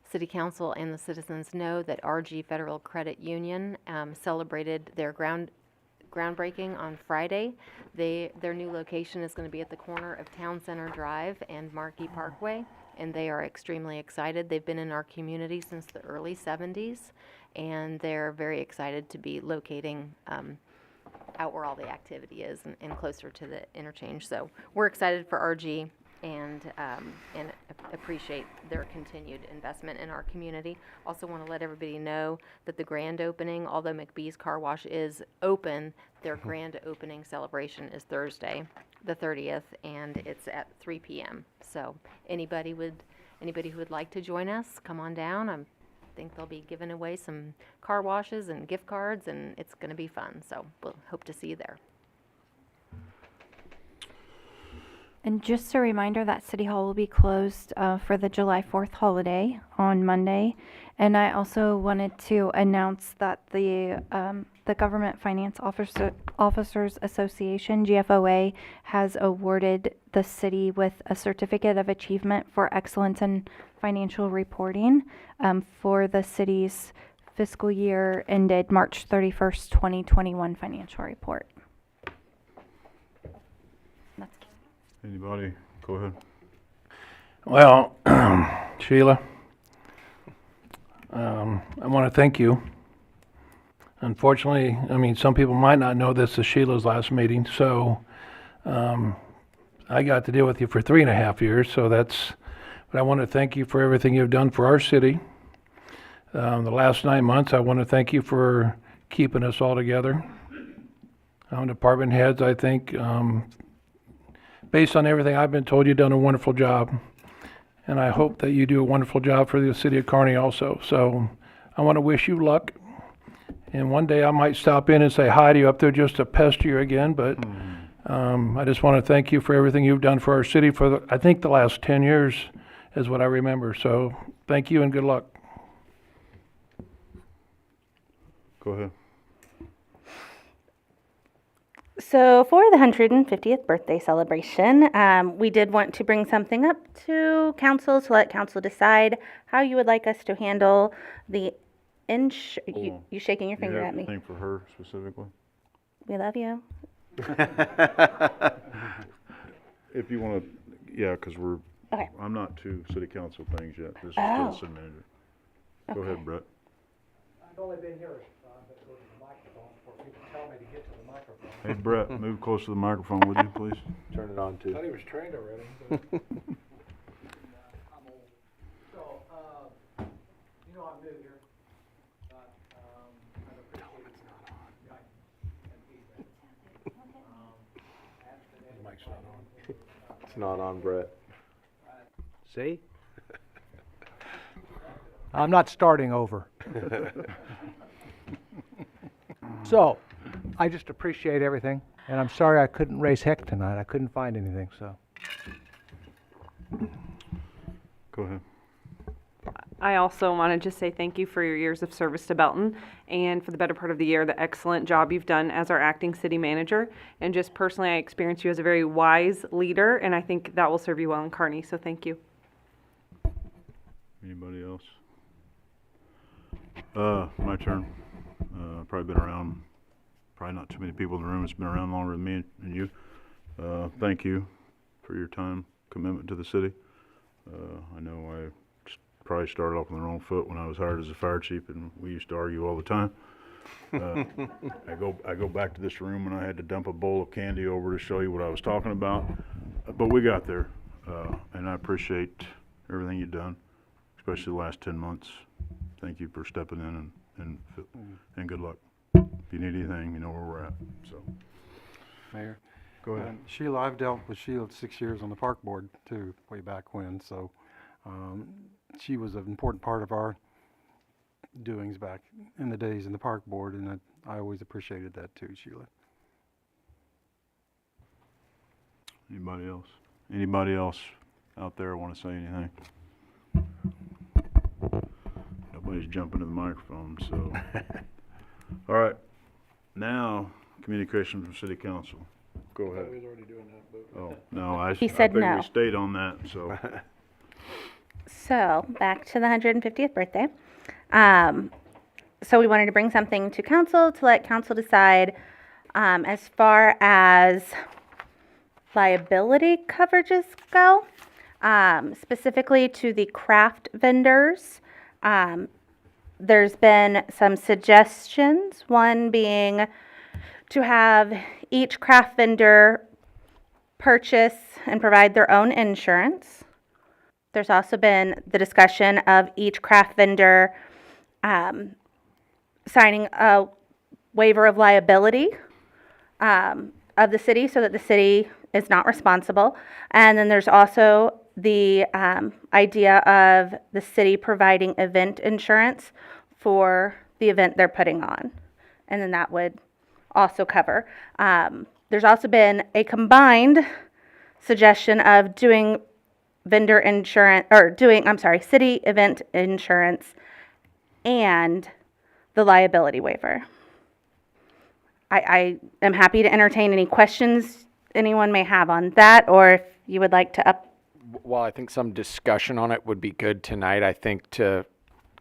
City Council and the citizens know that RG Federal Credit Union celebrated their groundbreaking on Friday. Their new location is going to be at the corner of Town Center Drive and Markey Parkway, and they are extremely excited. They've been in our community since the early 70s, and they're very excited to be locating out where all the activity is and closer to the interchange. So we're excited for RG and appreciate their continued investment in our community. Also want to let everybody know that the grand opening, although McBee's Car Wash is open, their grand opening celebration is Thursday, the 30th, and it's at 3 p.m. So anybody who would like to join us, come on down. I think they'll be giving away some car washes and gift cards, and it's going to be fun. So we'll hope to see you there. And just a reminder that City Hall will be closed for the July 4th holiday on Monday. And I also wanted to announce that the Government Finance Officers Association, GFOA, has awarded the city with a Certificate of Achievement for Excellence in Financial Reporting for the city's fiscal year ended March 31st, 2021 financial report. Anybody? Go ahead. Well, Sheila, I want to thank you. Unfortunately, I mean, some people might not know this is Sheila's last meeting, so I got to deal with you for 3.5 years, so but I want to thank you for everything you've done for our city. The last 9 months, I want to thank you for keeping us all together. Department heads, I think, based on everything I've been told, you've done a wonderful job. And I hope that you do a wonderful job for the city of Kearney also. So I want to wish you luck. And one day I might stop in and say hi to you up there just to pester you again. But I just want to thank you for everything you've done for our city for, I think, the last 10 years is what I remember. So thank you and good luck. Go ahead. So for the 150th birthday celebration, we did want to bring something up to council to let council decide how you would like us to handle the you shaking your finger at me. Anything for her specifically? We love you. if you wanna, yeah, cause Okay. I'm not to city council things yet. This is Oh. still city manager. Go ahead, Brett. I've only been here, but go to the microphone for people to tell me to get to the microphone. Hey, Brett, move close to the microphone, would you, please? Turn it on too. Thought he was trained already. But I'm old. So, you know, I'm new here, but, I've appreciated guidance and feedback. The mic's not on. It's not on, Brett. See? I'm not starting over. So, I just appreciate everything, and I'm sorry I couldn't raise heck tonight. I couldn't find anything, so. Go ahead. I also wanted to say thank you for your years of service to Belton and for the better part of the year, the excellent job you've done as our acting city manager. And just personally, I experience you as a very wise leader, and I think that will serve you well in Kearney, so thank you. Anybody else? My turn. Probably been around, probably not too many people in the room that's been around longer than me and you. Thank you for your time, commitment to the city. I know I probably started off on the wrong foot when I was hired as a fire chief, and we used to argue all the time. I go back to this room and I had to dump a bowl of candy over to show you what I was talking about. But we got there, and I appreciate everything you've done, especially the last 10 months. Thank you for stepping in and good luck. If you need anything, you know where we're at, so. Mayor. Go ahead. Sheila, I've dealt with Sheila 6 years on the park board too, way back when, so, she was an important part of our doings back in the days in the park board, and I always appreciated that too, Sheila. Anybody else? Anybody else out there want to say anything? Nobody's jumping to the microphone, so. All right, now, communication from city council. Go ahead. was already doing that, but. Oh, no, He said I think no. we stayed on that, so. So, back to the 150th birthday. So we wanted to bring something to council to let council decide as far as liability coverages go, specifically to the craft vendors. There's been some suggestions, one being to have each craft vendor purchase and provide their own insurance. There's also been the discussion of each craft vendor signing a waiver of liability of the city so that the city is not responsible. And then there's also the idea of the city providing event insurance for the event they're putting on. And then that would also cover. There's also been a combined suggestion of doing vendor insurance, or doing, city event insurance and the liability waiver. I am happy to entertain any questions anyone may have on that, or if you would like to Well, I think some discussion on it would be good tonight. I think to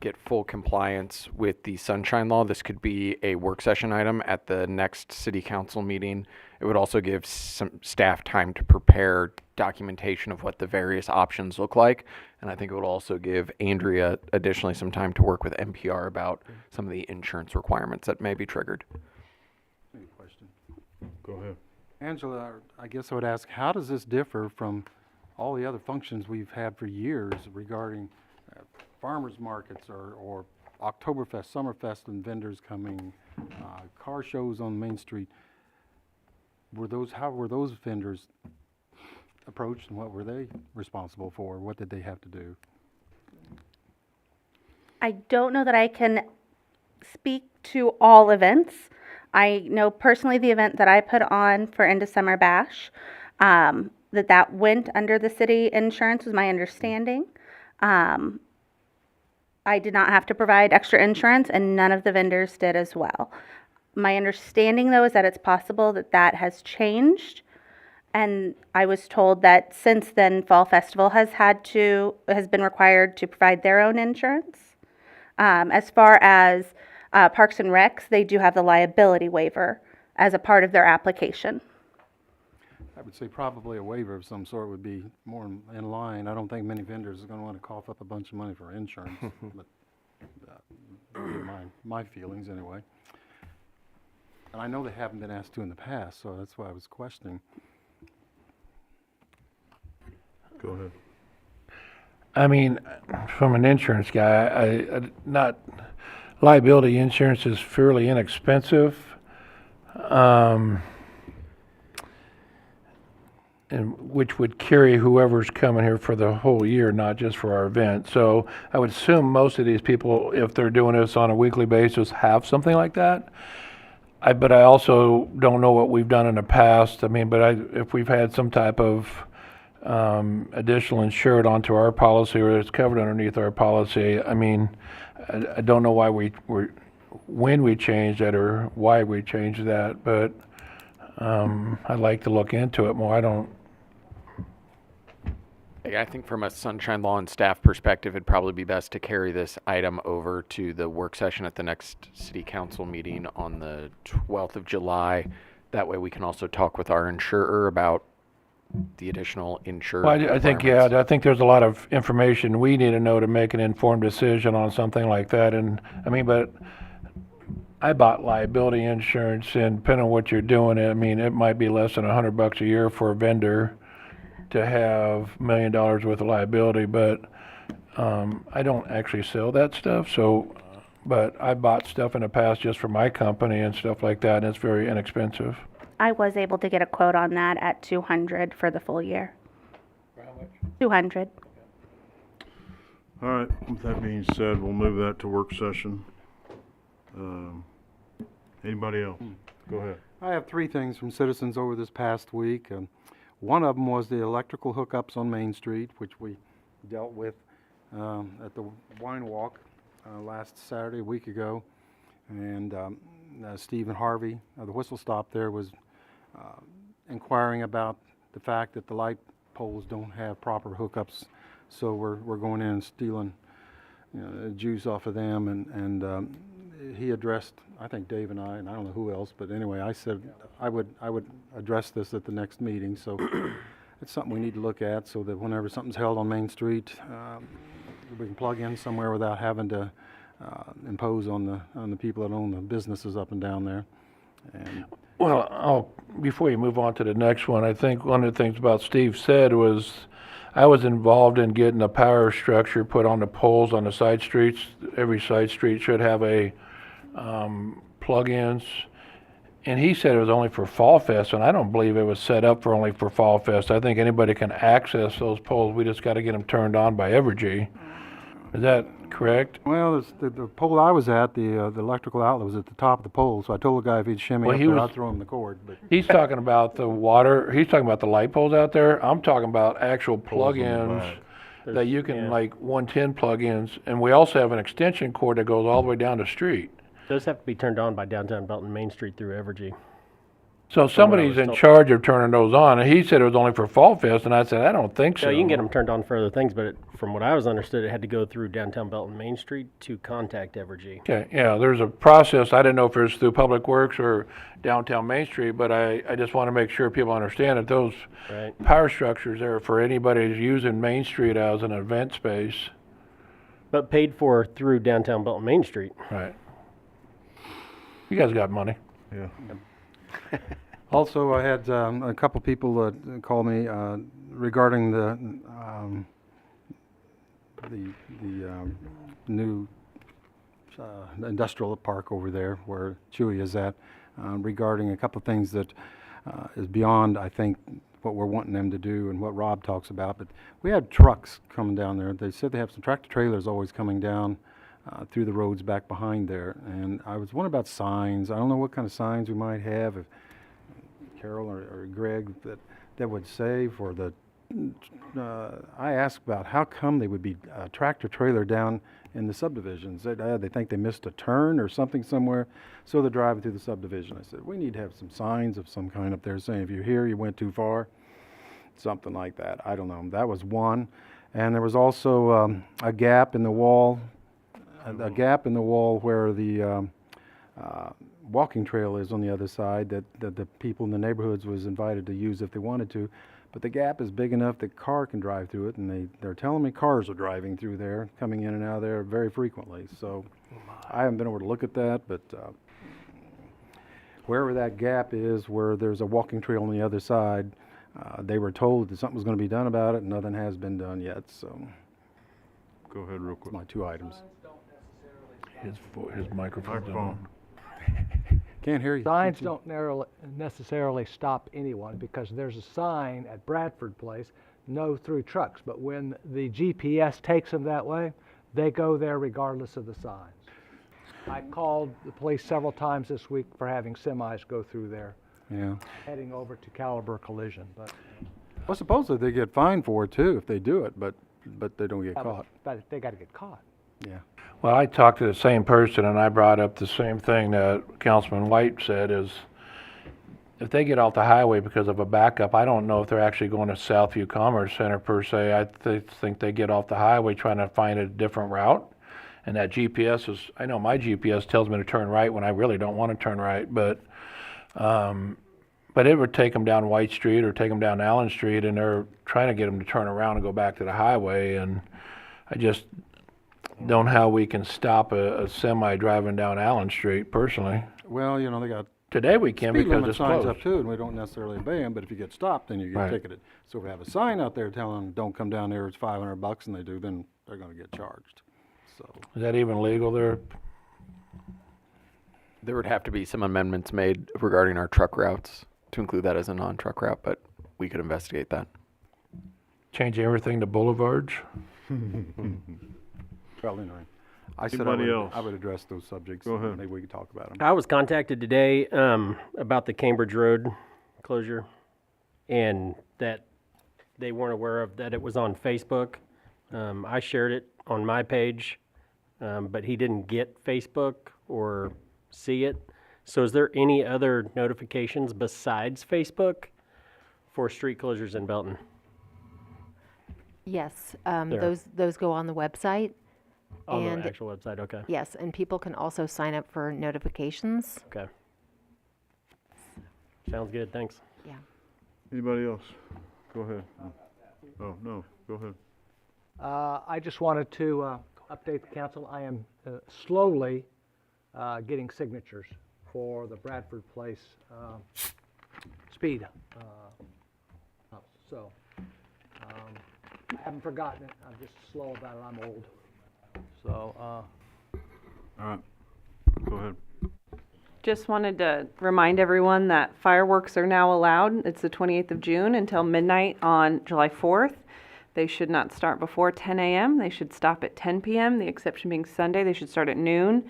get full compliance with the sunshine law, this could be a work session item at the next city council meeting. It would also give some staff time to prepare documentation of what the various options look like. And I think it would also give Andrea additionally some time to work with NPR about some of the insurance requirements that may be triggered. Any question? Go ahead. Angela, I guess I would ask, how does this differ from all the other functions we've had for years regarding farmers markets or Oktoberfest, Summerfest, and vendors coming, car shows on Main Street? How were those vendors approached, and what were they responsible for? What did they have to do? I don't know that I can speak to all events. I know personally the event that I put on for End of Summer Bash, that went under the city insurance was my understanding. I did not have to provide extra insurance, and none of the vendors did as well. My understanding, though, is that it's possible that has changed, and I was told that since then, Fall Festival has been required to provide their own insurance. As far as Parks and Recs, they do have the liability waiver as a part of their application. I would say probably a waiver of some sort would be more in line. I don't think many vendors are gonna wanna cough up a bunch of money for insurance, but would be my feelings anyway. And I know they haven't been asked to in the past, so that's why I was questioning. Go ahead. I mean, from an insurance guy, not, liability insurance is fairly inexpensive. And which would carry whoever's coming here for the whole year, not just for our event. So I would assume most of these people, if they're doing this on a weekly basis, have something like that. But I also don't know what we've done in the past. I mean, if we've had some type of additional insured onto our policy or it's covered underneath our policy, I mean, I don't know why when we changed that or why we changed that, but I'd like to look into it more. I think from a Sunshine Law and staff perspective, it'd probably be best to carry this item over to the work session at the next city council meeting on the 12th of July. That way we can also talk with our insurer about the additional insured Well, I think, yeah, I think there's a lot of information we need to know to make an informed decision on something like that. And I mean, but I bought liability insurance, and depending on what you're doing, I mean, it might be less than $100 a year for a vendor to have $1 million worth of liability, but I don't actually sell that stuff. So, but I bought stuff in the past just for my company and stuff like that, and it's very inexpensive. I was able to get a quote on that at $200 for the full year. How much? $200. All right, with that being said, we'll move that to work session. Anybody else? Go ahead. I have three things from citizens over this past week. One of them was the electrical hookups on Main Street, which we dealt with at the Wine Walk last Saturday, a week ago. And Stephen Harvey, the whistle stop there, was inquiring about the fact that the light poles don't have proper hookups. So we're going in and stealing juice off of them. And he addressed, I think Dave and I don't know who else, but anyway, I said I would address this at the next meeting. So it's something we need to look at so that whenever something's held on Main Street, we can plug in somewhere without having to impose on the people that own the businesses up and down there. And Well, before you move on to the next one, I think one of the things about Steve said was I was involved in getting a power structure put on the poles on the side streets. Every side street should have a plug-ins. And he said it was only for Fall Fest, and I don't believe it was set up for only for Fall Fest. I think anybody can access those poles. We just got to get them turned on by Evergy. Is that correct? well, the pole I was at, the electrical outlet was at the top of the pole, so I told the guy if he'd shimmy Well, up he there, was- I'd throw him the cord. But He's talking about the water, he's talking about the light poles out there. I'm talking about actual Poles in the plug-ins back. that you can, like 110 plug-ins. And we also have an extension cord that goes all the way down the street. Those have to be turned on by downtown Belton Main Street through Evergy. So somebody's in charge of turning those on, and he said it was only for Fall Fest, and I said, I don't think so. So you can get them turned on for other things, but from what I was understood, it had to go through downtown Belton Main Street to contact Evergy. Okay, yeah, there's a process. I didn't know if it was through Public Works or downtown Main Street, but I just want to make sure people understand that those Right. power structures are for anybody who's using Main Street as an event space. But paid for through downtown Belton Main Street. Right. You guys got money. Yeah. also, I had a couple people call me regarding the new industrial park over there where Chewy is at, regarding a couple of things that is beyond, I think, what we're wanting them to do and what Rob talks about. But we had trucks coming down there. They said they have some tractor trailers always coming down through the roads back behind there. And I was wondering about signs. I don't know what kind of signs we might have, if Carol or Greg, that would say for the, I asked about how come they would be a tractor trailer down in the subdivisions. They think they missed a turn or something somewhere, so they're driving through the subdivision. I said, we need to have some signs of some kind up there saying, if you're here, you went too far, something like that. I don't know. That was one. And there was also a gap in the wall, where the walking trail is on the other side that the people in the neighborhoods was invited to use if they wanted to. But the gap is big enough that car can drive through it, and they're telling me cars are driving through there, coming in and out of there very frequently. So I haven't been able to look at that, but wherever that gap is, where there's a walking trail on the other side, they were told that something was going to be done about it, and nothing has been done yet. So Go ahead real quick. my 2 items. His microphone's on. Can't hear you. Signs don't necessarily stop anyone, because there's a sign at Bradford Place, no through trucks. But when the GPS takes them that way, they go there regardless of the signs. I called the police several times this week for having semis go through there, Yeah. heading over to Caliber Collision. But Well, supposedly they get fined for it too if they do it, but they don't get caught. but they got to get caught. Yeah. Well, I talked to the same person, and I brought up the same thing that Councilman White said, is if they get off the highway because of a backup, I don't know if they're actually going to Southview Commerce Center per se. I think they get off the highway trying to find a different route. And that GPS is, I know my GPS tells me to turn right when I really don't want to turn right, but it would take them down White Street or take them down Allen Street, and they're trying to get them to turn around and go back to the highway, and I just don't know how we can stop a semi driving down Allen Street personally. Well, you know, they got Today we can speed because limit it's signs closed. up too, and we don't necessarily obey them, but if you get stopped, then you get Right. ticketed. So if we have a sign out there telling them, don't come down there, it's $500, and they do, then they're gonna get charged. So, Is that even legal there? There would have to be some amendments made regarding our truck routes to include that as a non-truck route, but we could investigate that. Change everything to boulevards? probably not. I said Anybody else? I would address those subjects. Go ahead. Maybe we could talk about them. I was contacted today about the Cambridge Road closure, and that they weren't aware of that it was on Facebook. I shared it on my page, but he didn't get Facebook or see it. So is there any other notifications besides Facebook for street closures in Belton? Yes, There. those go on the website. On And the actual website, okay. yes, and people can also sign up for notifications. Okay. Sounds good, thanks. Yeah. Anybody else? Go ahead. Oh, no, go ahead. I just wanted to update the council. I am slowly getting signatures for the Bradford Place speed. So I haven't forgotten it. I'm just slow about it. I'm old. So All right, go ahead. Just wanted to remind everyone that fireworks are now allowed. It's the 28th of June until midnight on July 4th. They should not start before 10 a.m. They should stop at 10 p.m., the exception being Sunday. They should start at noon.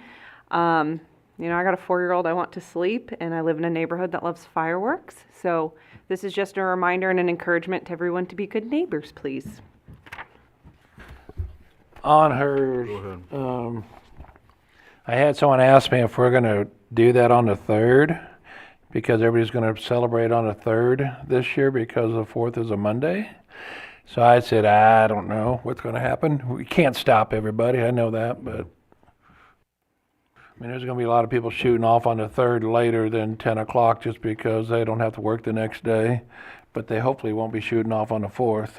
You know, I got a 4-year-old, I want to sleep, and I live in a neighborhood that loves fireworks. So this is just a reminder and an encouragement to everyone to be good neighbors, please. On hers, I had someone ask me if we're gonna do that on the 3rd, because everybody's gonna celebrate on the 3rd this year because the 4th is a Monday. So I said, I don't know what's gonna happen. We can't stop everybody, I know that, but I mean, there's gonna be a lot of people shooting off on the 3rd later than 10 o'clock just because they don't have to work the next day, but they hopefully won't be shooting off on the 4th.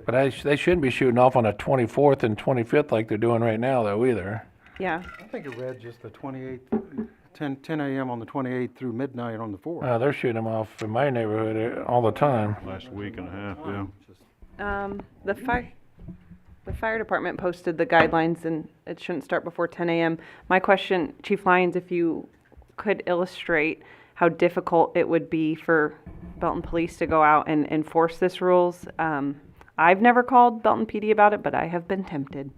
But they shouldn't be shooting off on the 24th and 25th like they're doing right now, though, either. Yeah. I think it read just the 28th, 10 a.m. on the 28th through midnight on the 4th. They're shooting them off in my neighborhood all the time. Last week and a half, yeah. The fire department posted the guidelines, and it shouldn't start before 10 a.m. My question, Chief Lyons, if you could illustrate how difficult it would be for Belton Police to go out and enforce this rules. I've never called Belton PD about it, but I have been tempted.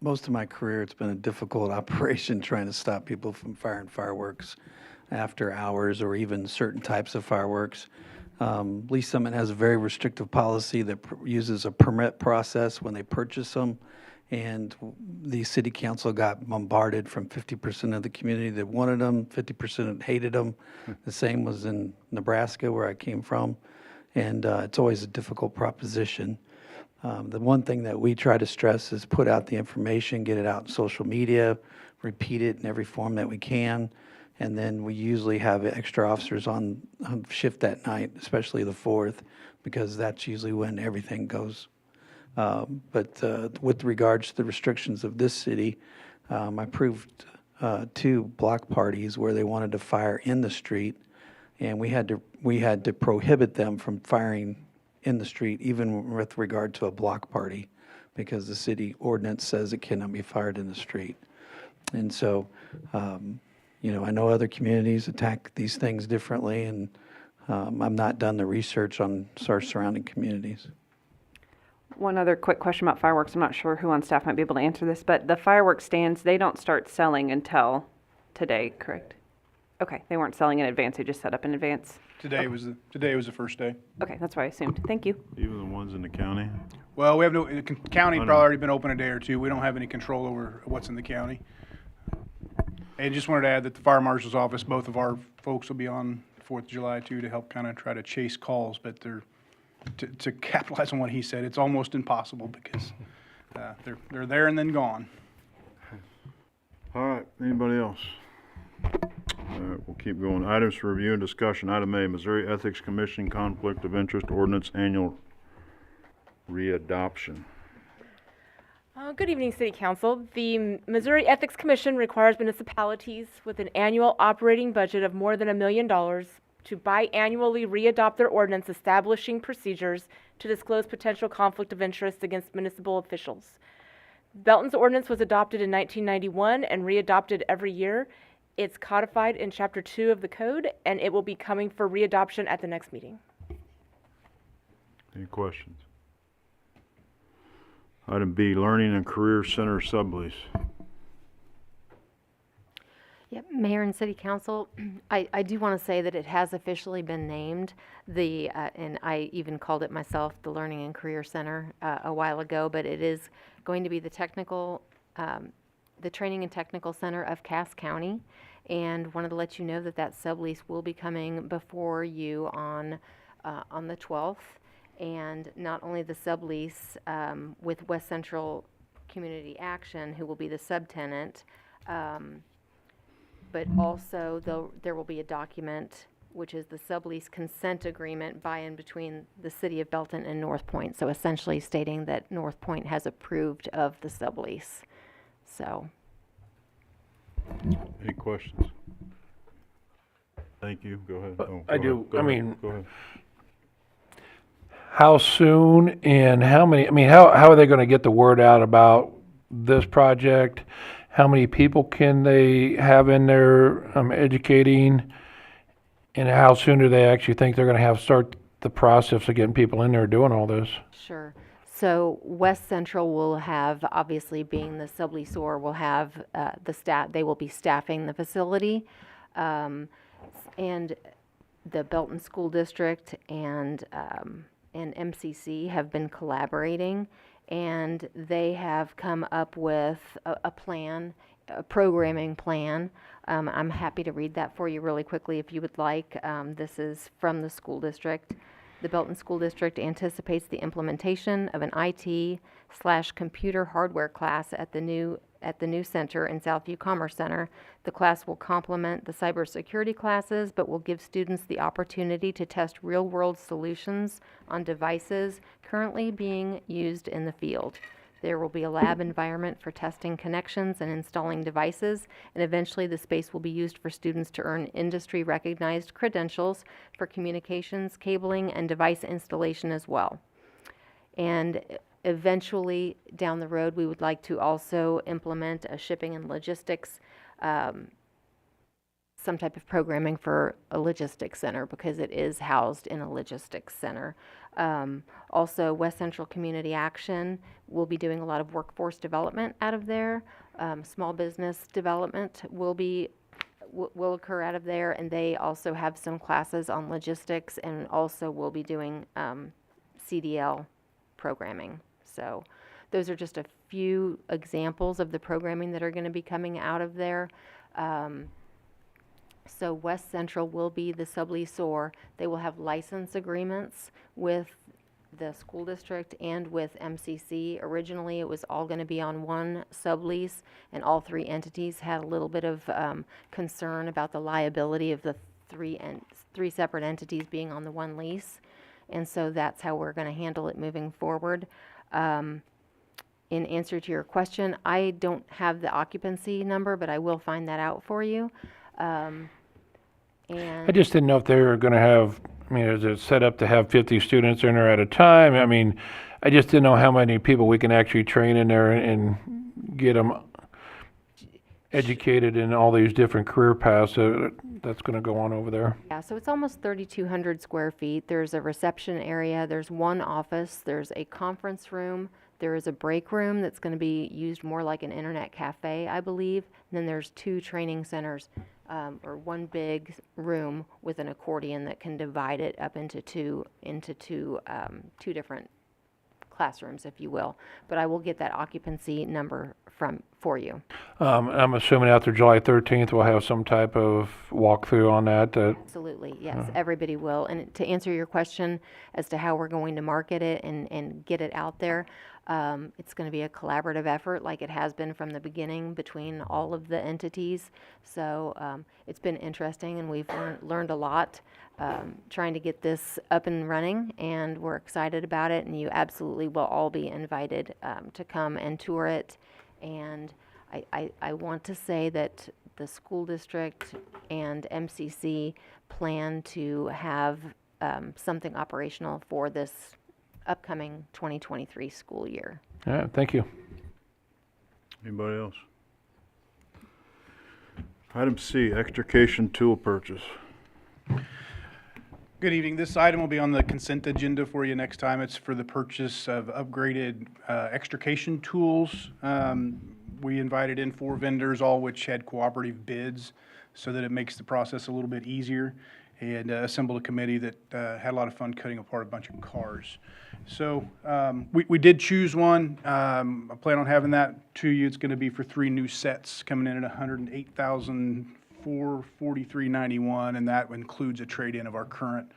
Most of my career, it's been a difficult operation trying to stop people from firing fireworks after hours or even certain types of fireworks. Lee Summit has a very restrictive policy that uses a permit process when they purchase them. And the city council got bombarded from 50% of the community that wanted them, 50% hated them. The same was in Nebraska, where I came from. And it's always a difficult proposition. The one thing that we try to stress is put out the information, get it out in social media. repeat it in every form that we can. And then we usually have extra officers on shift that night, especially the 4th, because that's usually when everything goes. But with regards to the restrictions of this city, I approved 2 block parties where they wanted to fire in the street, and we had to prohibit them from firing in the street, even with regard to a block party, because the city ordinance says it cannot be fired in the street. And so, you know, I know other communities attack these things differently, and I've not done the research on our surrounding communities. One other quick question about fireworks. I'm not sure who on staff might be able to answer this, but the fireworks stands, they don't start selling until today, correct? Okay, they weren't selling in advance, they just set up in advance. Today was the first day. Okay, that's what I assumed. Thank you. Even the ones in the county? Well, we have no, the county I know. probably already been open a day or two. We don't have any control over what's in the county. And just wanted to add that the fire marshal's office, both of our folks will be on 4th of July too, to help kind of try to chase calls, but to capitalize on what he said, it's almost impossible because they're there and then gone. All right, anybody else? All right, we'll keep going. Items for review and discussion. Item A, Missouri Ethics Commission Conflict of Interest Ordinance Annual Readoption. Good evening, City Council. The Missouri Ethics Commission requires municipalities with an annual operating budget of more than $1 million to biannually readopt their ordinance establishing procedures to disclose potential conflict of interest against municipal officials. Belton's ordinance was adopted in 1991 and readopted every year. It's codified in Chapter 2 of the Code, and it will be coming for readoption at the next meeting. Any questions? Item B, Learning and Career Center sublease. Yep, Mayor and City Council, I do want to say that it has officially been named and I even called it myself, the Learning and Career Center a while ago, but it is going to be the Training and Technical Center of Cass County, and wanted to let you know that that sublease will be coming before you on the 12th, and not only the sublease with West Central Community Action, who will be the subtenant, but also there will be a document, which is the sublease consent agreement by and between the City of Belton and North Point. So essentially stating that North Point has approved of the sublease. So. Any questions? Thank you. Go ahead. Oh, I go do. ahead. Go I ahead. mean, Go ahead. how soon and how many, I mean, how are they going to get the word out about this project? How many people can they have in there educating? And how soon do they actually think they're going to start the process of getting people in there doing all this? Sure. So West Central will have, obviously being the subleasor, will have the staff, they will be staffing the facility. And the Belton School District and MCC have been collaborating, and they have come up with a plan, a programming plan. I'm happy to read that for you really quickly if you would like. This is from the school district. The Belton School District anticipates the implementation of an IT/computer hardware class at the new center in Southview Commerce Center. The class will complement the cybersecurity classes, but will give students the opportunity to test real-world solutions on devices currently being used in the field. There will be a lab environment for testing connections and installing devices, and eventually the space will be used for students to earn industry-recognized credentials for communications, cabling, and device installation as well. And eventually, down the road, we would like to also implement a shipping and logistics, some type of programming for a logistics center, because it is housed in a logistics center. Also, West Central Community Action will be doing a lot of workforce development out of there. Small business development will occur out of there, and they also have some classes on logistics, and also will be doing CDL programming. So those are just a few examples of the programming that are going to be coming out of there. So West Central will be the subleasor. They will have license agreements with the school district and with MCC. Originally, it was all going to be on one sublease, and all three entities had a little bit of concern about the liability of the three separate entities being on the one lease. And so that's how we're going to handle it moving forward. In answer to your question, I don't have the occupancy number, but I will find that out for you. I just didn't know if they were gonna have, I mean, is it set up to have 50 students in there at a time? I mean, I just didn't know how many people we can actually train in there and get them educated in all these different career paths that's gonna go on over there. Yeah, so it's almost 3,200 square feet. There's a reception area, there's one office, there's a conference room, there is a break room that's going to be used more like an internet cafe, I believe. And then there's two training centers, or one big room with an accordion that can divide it up into two different classrooms, if you will. But I will get that occupancy number for you. I'm assuming after July 13th, we'll have some type of walkthrough on that. Absolutely, yes, everybody will. And to answer your question as to how we're going to market it and get it out there, it's going to be a collaborative effort like it has been from the beginning between all of the entities. So it's been interesting, and we've learned a lot trying to get this up and running, and we're excited about it, and you absolutely will all be invited to come and tour it. And I want to say that the school district and MCC plan to have something operational for this upcoming 2023 school year. All right, thank you. Anybody else? Item C, extrication tool purchase. Good evening. This item will be on the consent agenda for you next time. It's for the purchase of upgraded extrication tools. We invited in 4 vendors, all which had cooperative bids, so that it makes the process a little bit easier, and assembled a committee that had a lot of fun cutting apart a bunch of cars. So we did choose one. I plan on having that to you. It's going to be for 3 new sets coming in at $108,443.91, and that includes a trade-in of our current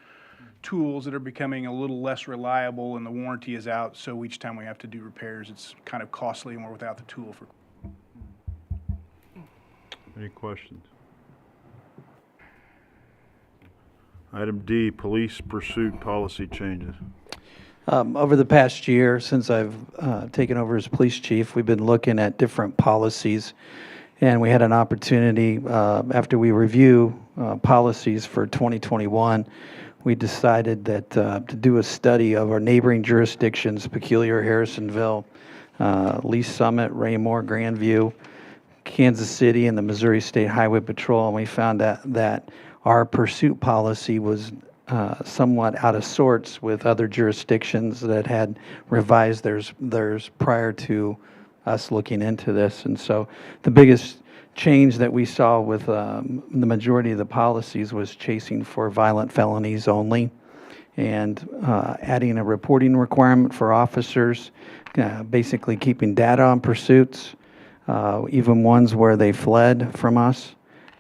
tools that are becoming a little less reliable, and the warranty is out. So each time we have to do repairs, it's kind of costly, and we're without the tool for. Any questions? Item D, police pursuit policy changes. Over the past year, since I've taken over as police chief, we've been looking at different policies, and we had an opportunity, after we review policies for 2021, we decided that to do a study of our neighboring jurisdictions, Peculiar, Harrisonville, Lee Summit, Raymore, Grandview, Kansas City, and the Missouri State Highway Patrol, and we found that our pursuit policy was somewhat out of sorts with other jurisdictions that had revised theirs prior to us looking into this. And so the biggest change that we saw with the majority of the policies was chasing for violent felonies only, and adding a reporting requirement for officers, basically keeping data on pursuits, even ones where they fled from us,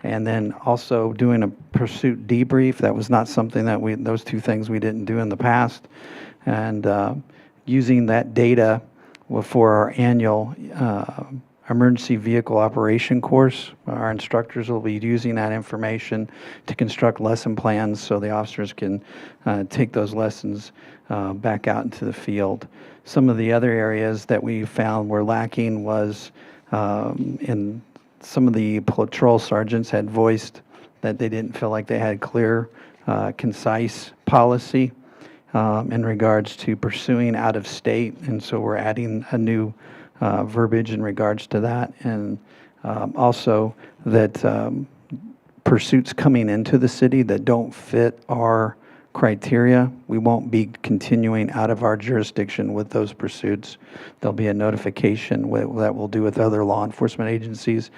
and then also doing a pursuit debrief. That was not something that those 2 things we didn't do in the past. And using that data for our annual emergency vehicle operation course. Our instructors will be using that information to construct lesson plans so the officers can take those lessons back out into the field. Some of the other areas that we found were lacking was in some of the patrol sergeants had voiced that they didn't feel like they had clear, concise policy in regards to pursuing out of state, and so we're adding a new verbiage in regards to that, and also that pursuits coming into the city that don't fit our criteria, we won't be continuing out of our jurisdiction with those pursuits. There'll be a notification that we'll do with other law enforcement agencies,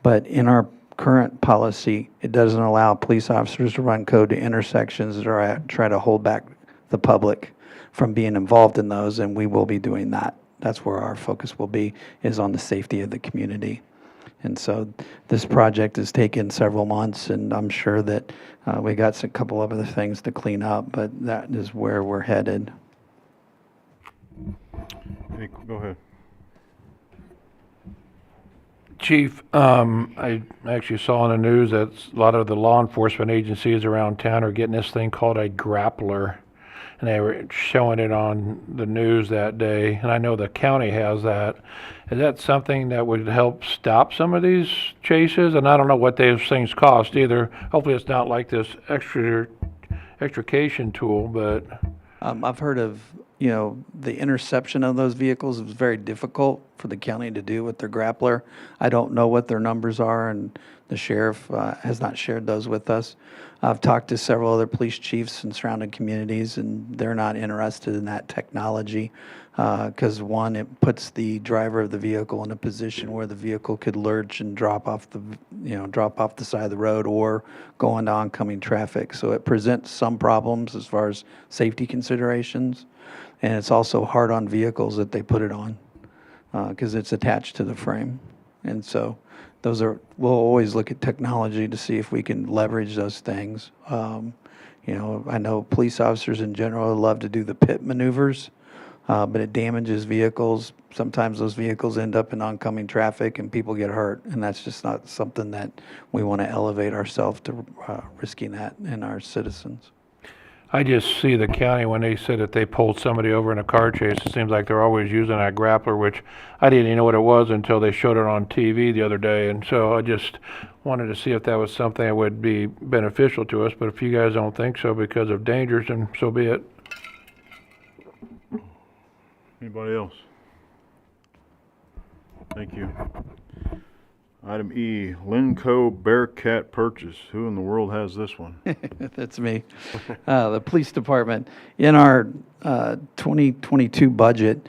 but in our current policy, it doesn't allow police officers to run code to intersections or try to hold back the public from being involved in those, and we will be doing that. That's where our focus will be, is on the safety of the community. And so this project has taken several months, and I'm sure that we got a couple of other things to clean up, but that is where we're headed. Go ahead. Chief, I actually saw in the news that a lot of the law enforcement agencies around town are getting this thing called a grappler. And they were showing it on the news that day, and I know the county has that. Is that something that would help stop some of these chases? And I don't know what those things cost either. Hopefully it's not like this extrication tool, but I've heard of, the interception of those vehicles is very difficult for the county to do with their grappler. I don't know what their numbers are, and the sheriff has not shared those with us. I've talked to several other police chiefs in surrounding communities, and they're not interested in that technology because, one, it puts the driver of the vehicle in a position where the vehicle could lurch and drop off the side of the road or go into oncoming traffic. So it presents some problems as far as safety considerations, and it's also hard on vehicles that they put it on because it's attached to the frame. And so we'll always look at technology to see if we can leverage those things. I know police officers in general love to do the pit maneuvers, but it damages vehicles. Sometimes those vehicles end up in oncoming traffic and people get hurt, and that's just not something that we want to elevate ourselves to risking that in our citizens. I just see the county when they said that they pulled somebody over in a car chase. It seems like they're always using that grappler, which I didn't even know what it was until they showed it on TV the other day. And so I just wanted to see if that was something that would be beneficial to us. But if you guys don't think so because of dangers, then so be it. Anybody else? Thank you. Item E, Linco Bearcat purchase. Who in the world has this one? That's me. The police department. In our 2022 budget,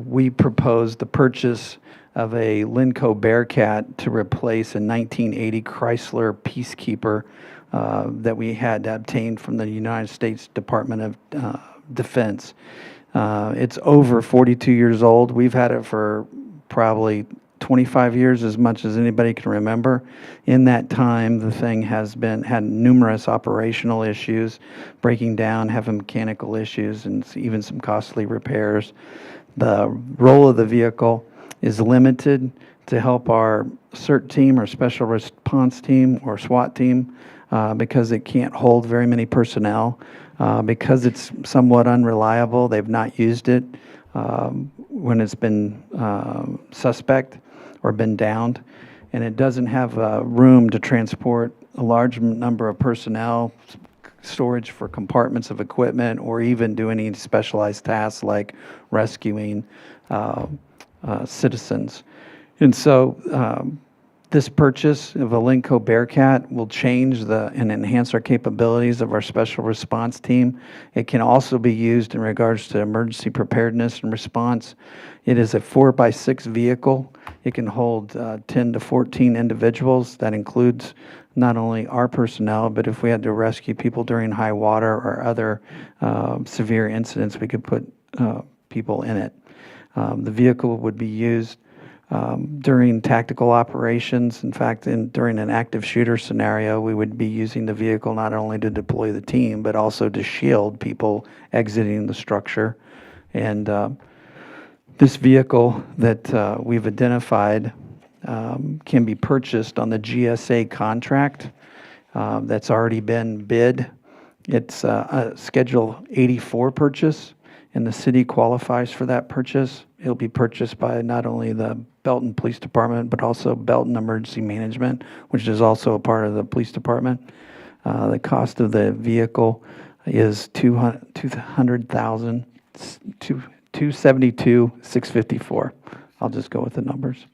we proposed the purchase of a Linco Bearcat to replace a 1980 Chrysler Peacekeeper that we had obtained from the United States Department of Defense. It's over 42 years old. We've had it for probably 25 years, as much as anybody can remember. In that time, the thing had numerous operational issues, breaking down, having mechanical issues, and even some costly repairs. The role of the vehicle is limited to help our CERT team or special response team or SWAT team because it can't hold very many personnel. Because it's somewhat unreliable, they've not used it when it's been suspect or been downed, and it doesn't have room to transport a large number of personnel, storage for compartments of equipment, or even do any specialized tasks like rescuing citizens. And so this purchase of a Linco Bearcat will change and enhance our capabilities of our special response team. It can also be used in regards to emergency preparedness and response. It is a 4x6 vehicle. It can hold 10 to 14 individuals. That includes not only our personnel, but if we had to rescue people during high water or other severe incidents, we could put people in it. The vehicle would be used during tactical operations. In fact, during an active shooter scenario, we would be using the vehicle not only to deploy the team, but also to shield people exiting the structure. And this vehicle that we've identified can be purchased on the GSA contract that's already been bid. It's a Schedule 84 purchase, and the city qualifies for that purchase. It'll be purchased by not only the Belton Police Department, but also Belton Emergency Management, which is also a part of the police department. The cost of the vehicle is $200,000, $272,654. I'll just go with the numbers.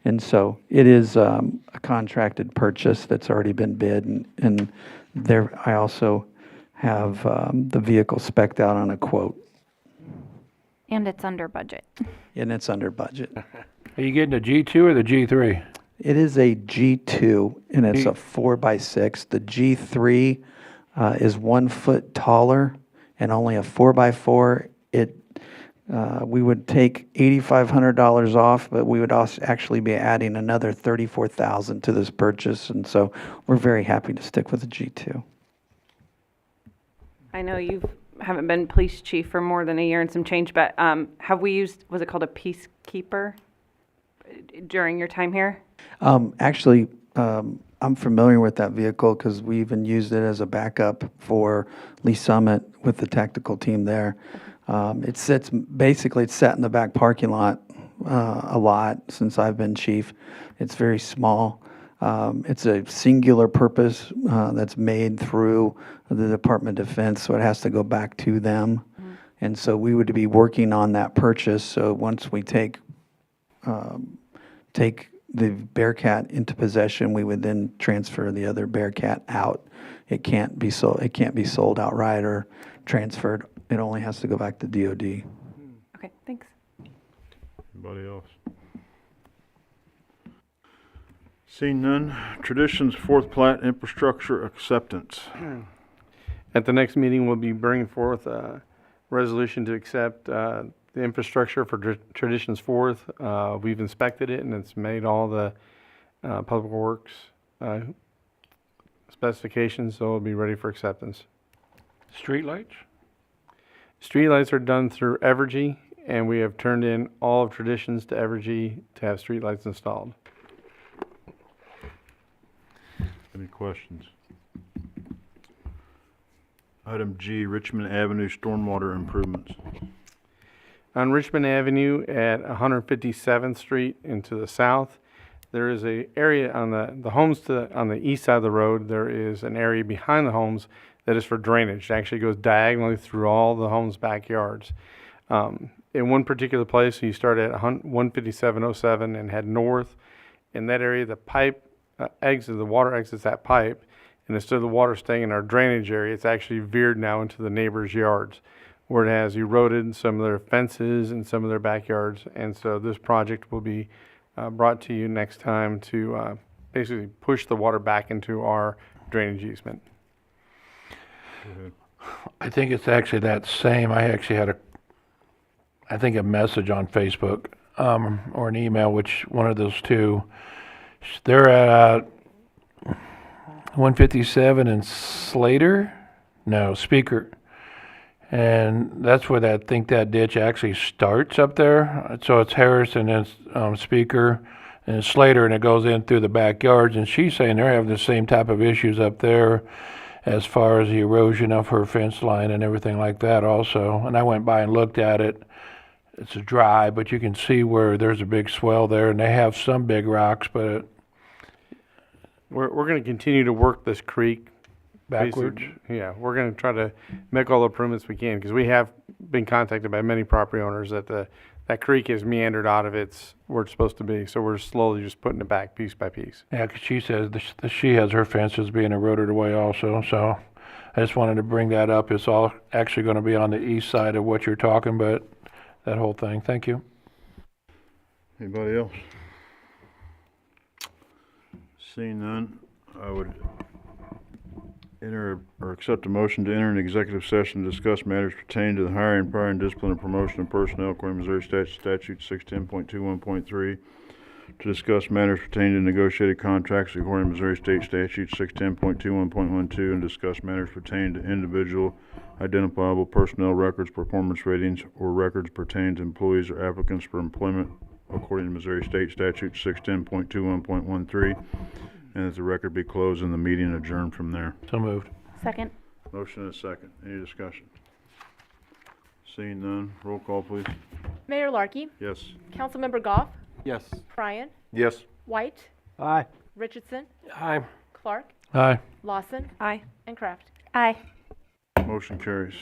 And so it is a contracted purchase that's already been bid, and there I also have the vehicle spec'd out on a quote. And it's under budget. And it's under budget. Are you getting the G2 or the G3? It is a G2, and it's a 4x6. The G3 is 1 foot taller and only a 4x4. We would take $8,500 off, but we would also actually be adding another $34,000 to this purchase, and so we're very happy to stick with the G2. I know you've haven't been police chief for more than a year and some change, but have we used, was it called a peacekeeper during your time here? Actually, I'm familiar with that vehicle because we even used it as a backup for Lee Summit with the tactical team there. It sits, basically it's sat in the back parking lot a lot since I've been chief. It's very small. It's a singular purpose that's made through the Department of Defense, so it has to go back to them. And so we would be working on that purchase. So once we take the Bearcat into possession, we would then transfer the other Bearcat out. It can't be sold. It can't be sold outright or transferred. It only has to go back to DOD. Okay, thanks. Anybody else? Seeing none, Traditions Fourth Plat Infrastructure Acceptance. At the next meeting, we'll be bringing forth a resolution to accept the infrastructure for Traditions Fourth. We've inspected it and it's made all the public works specifications, so it'll be ready for acceptance. Streetlights? Streetlights are done through Evergy, and we have turned in all of Traditions to Evergy to have streetlights installed. Any questions? Item G, Richmond Avenue Stormwater Improvements. On Richmond Avenue at 157th Street into the south, there is a area on the homes on the east side of the road. There is an area behind the homes that is for drainage. It actually goes diagonally through all the homes' backyards. In one particular place, you start at 15707 and head north. In that area, the pipe the water exits that pipe, and instead of the water staying in our drainage area, it's actually veered now into the neighbors' yards, where it has eroded some of their fences and some of their backyards. And so this project will be brought to you next time to basically push the water back into our drainage easement. I think it's actually that same. I actually had a message on Facebook or an email, which one of those two. They're at 157 and Speaker. And that's where I think that ditch actually starts up there. So it's Harris and then Speaker and Slater, and it goes in through the backyards. And she's saying they're having the same type of issues up there as far as the erosion of her fence line and everything like that also. And I went by and looked at it. It's dry, but you can see where there's a big swell there, and they have some big rocks, but We're going to continue to work this creek backwards. Yeah, we're going to try to make all the improvements we can, because we have been contacted by many property owners that that creek is meandered out of where it's supposed to be. So we're slowly just putting it back piece by piece. Yeah, 'cause she says she has her fences being eroded away also. So I just wanted to bring that up. It's all actually going to be on the east side of what you're talking about, that whole thing. Thank you. Anybody else? Seeing none, I would enter or accept a motion to enter an executive session to discuss matters pertaining to the hiring, firing, discipline, and promotion of personnel according to Missouri Statute 610.21.3, to discuss matters pertaining to negotiated contracts according to Missouri State Statute 610.21.12, and discuss matters pertaining to individual identifiable personnel records, performance ratings, or records pertaining to employees or applicants for employment according to Missouri State Statute 610.21.13, and that the record be closed and the meeting adjourned from there. So moved. Second. Motion and a second. Any discussion? Seeing none, roll call, please. Mayor Larkey, Yes. Councilmember Goff, Yes. Bryan, Yes. White, Aye. Richardson, Aye. Clark, Aye. Lawson, Aye. and Kraft. Aye. Motion carries.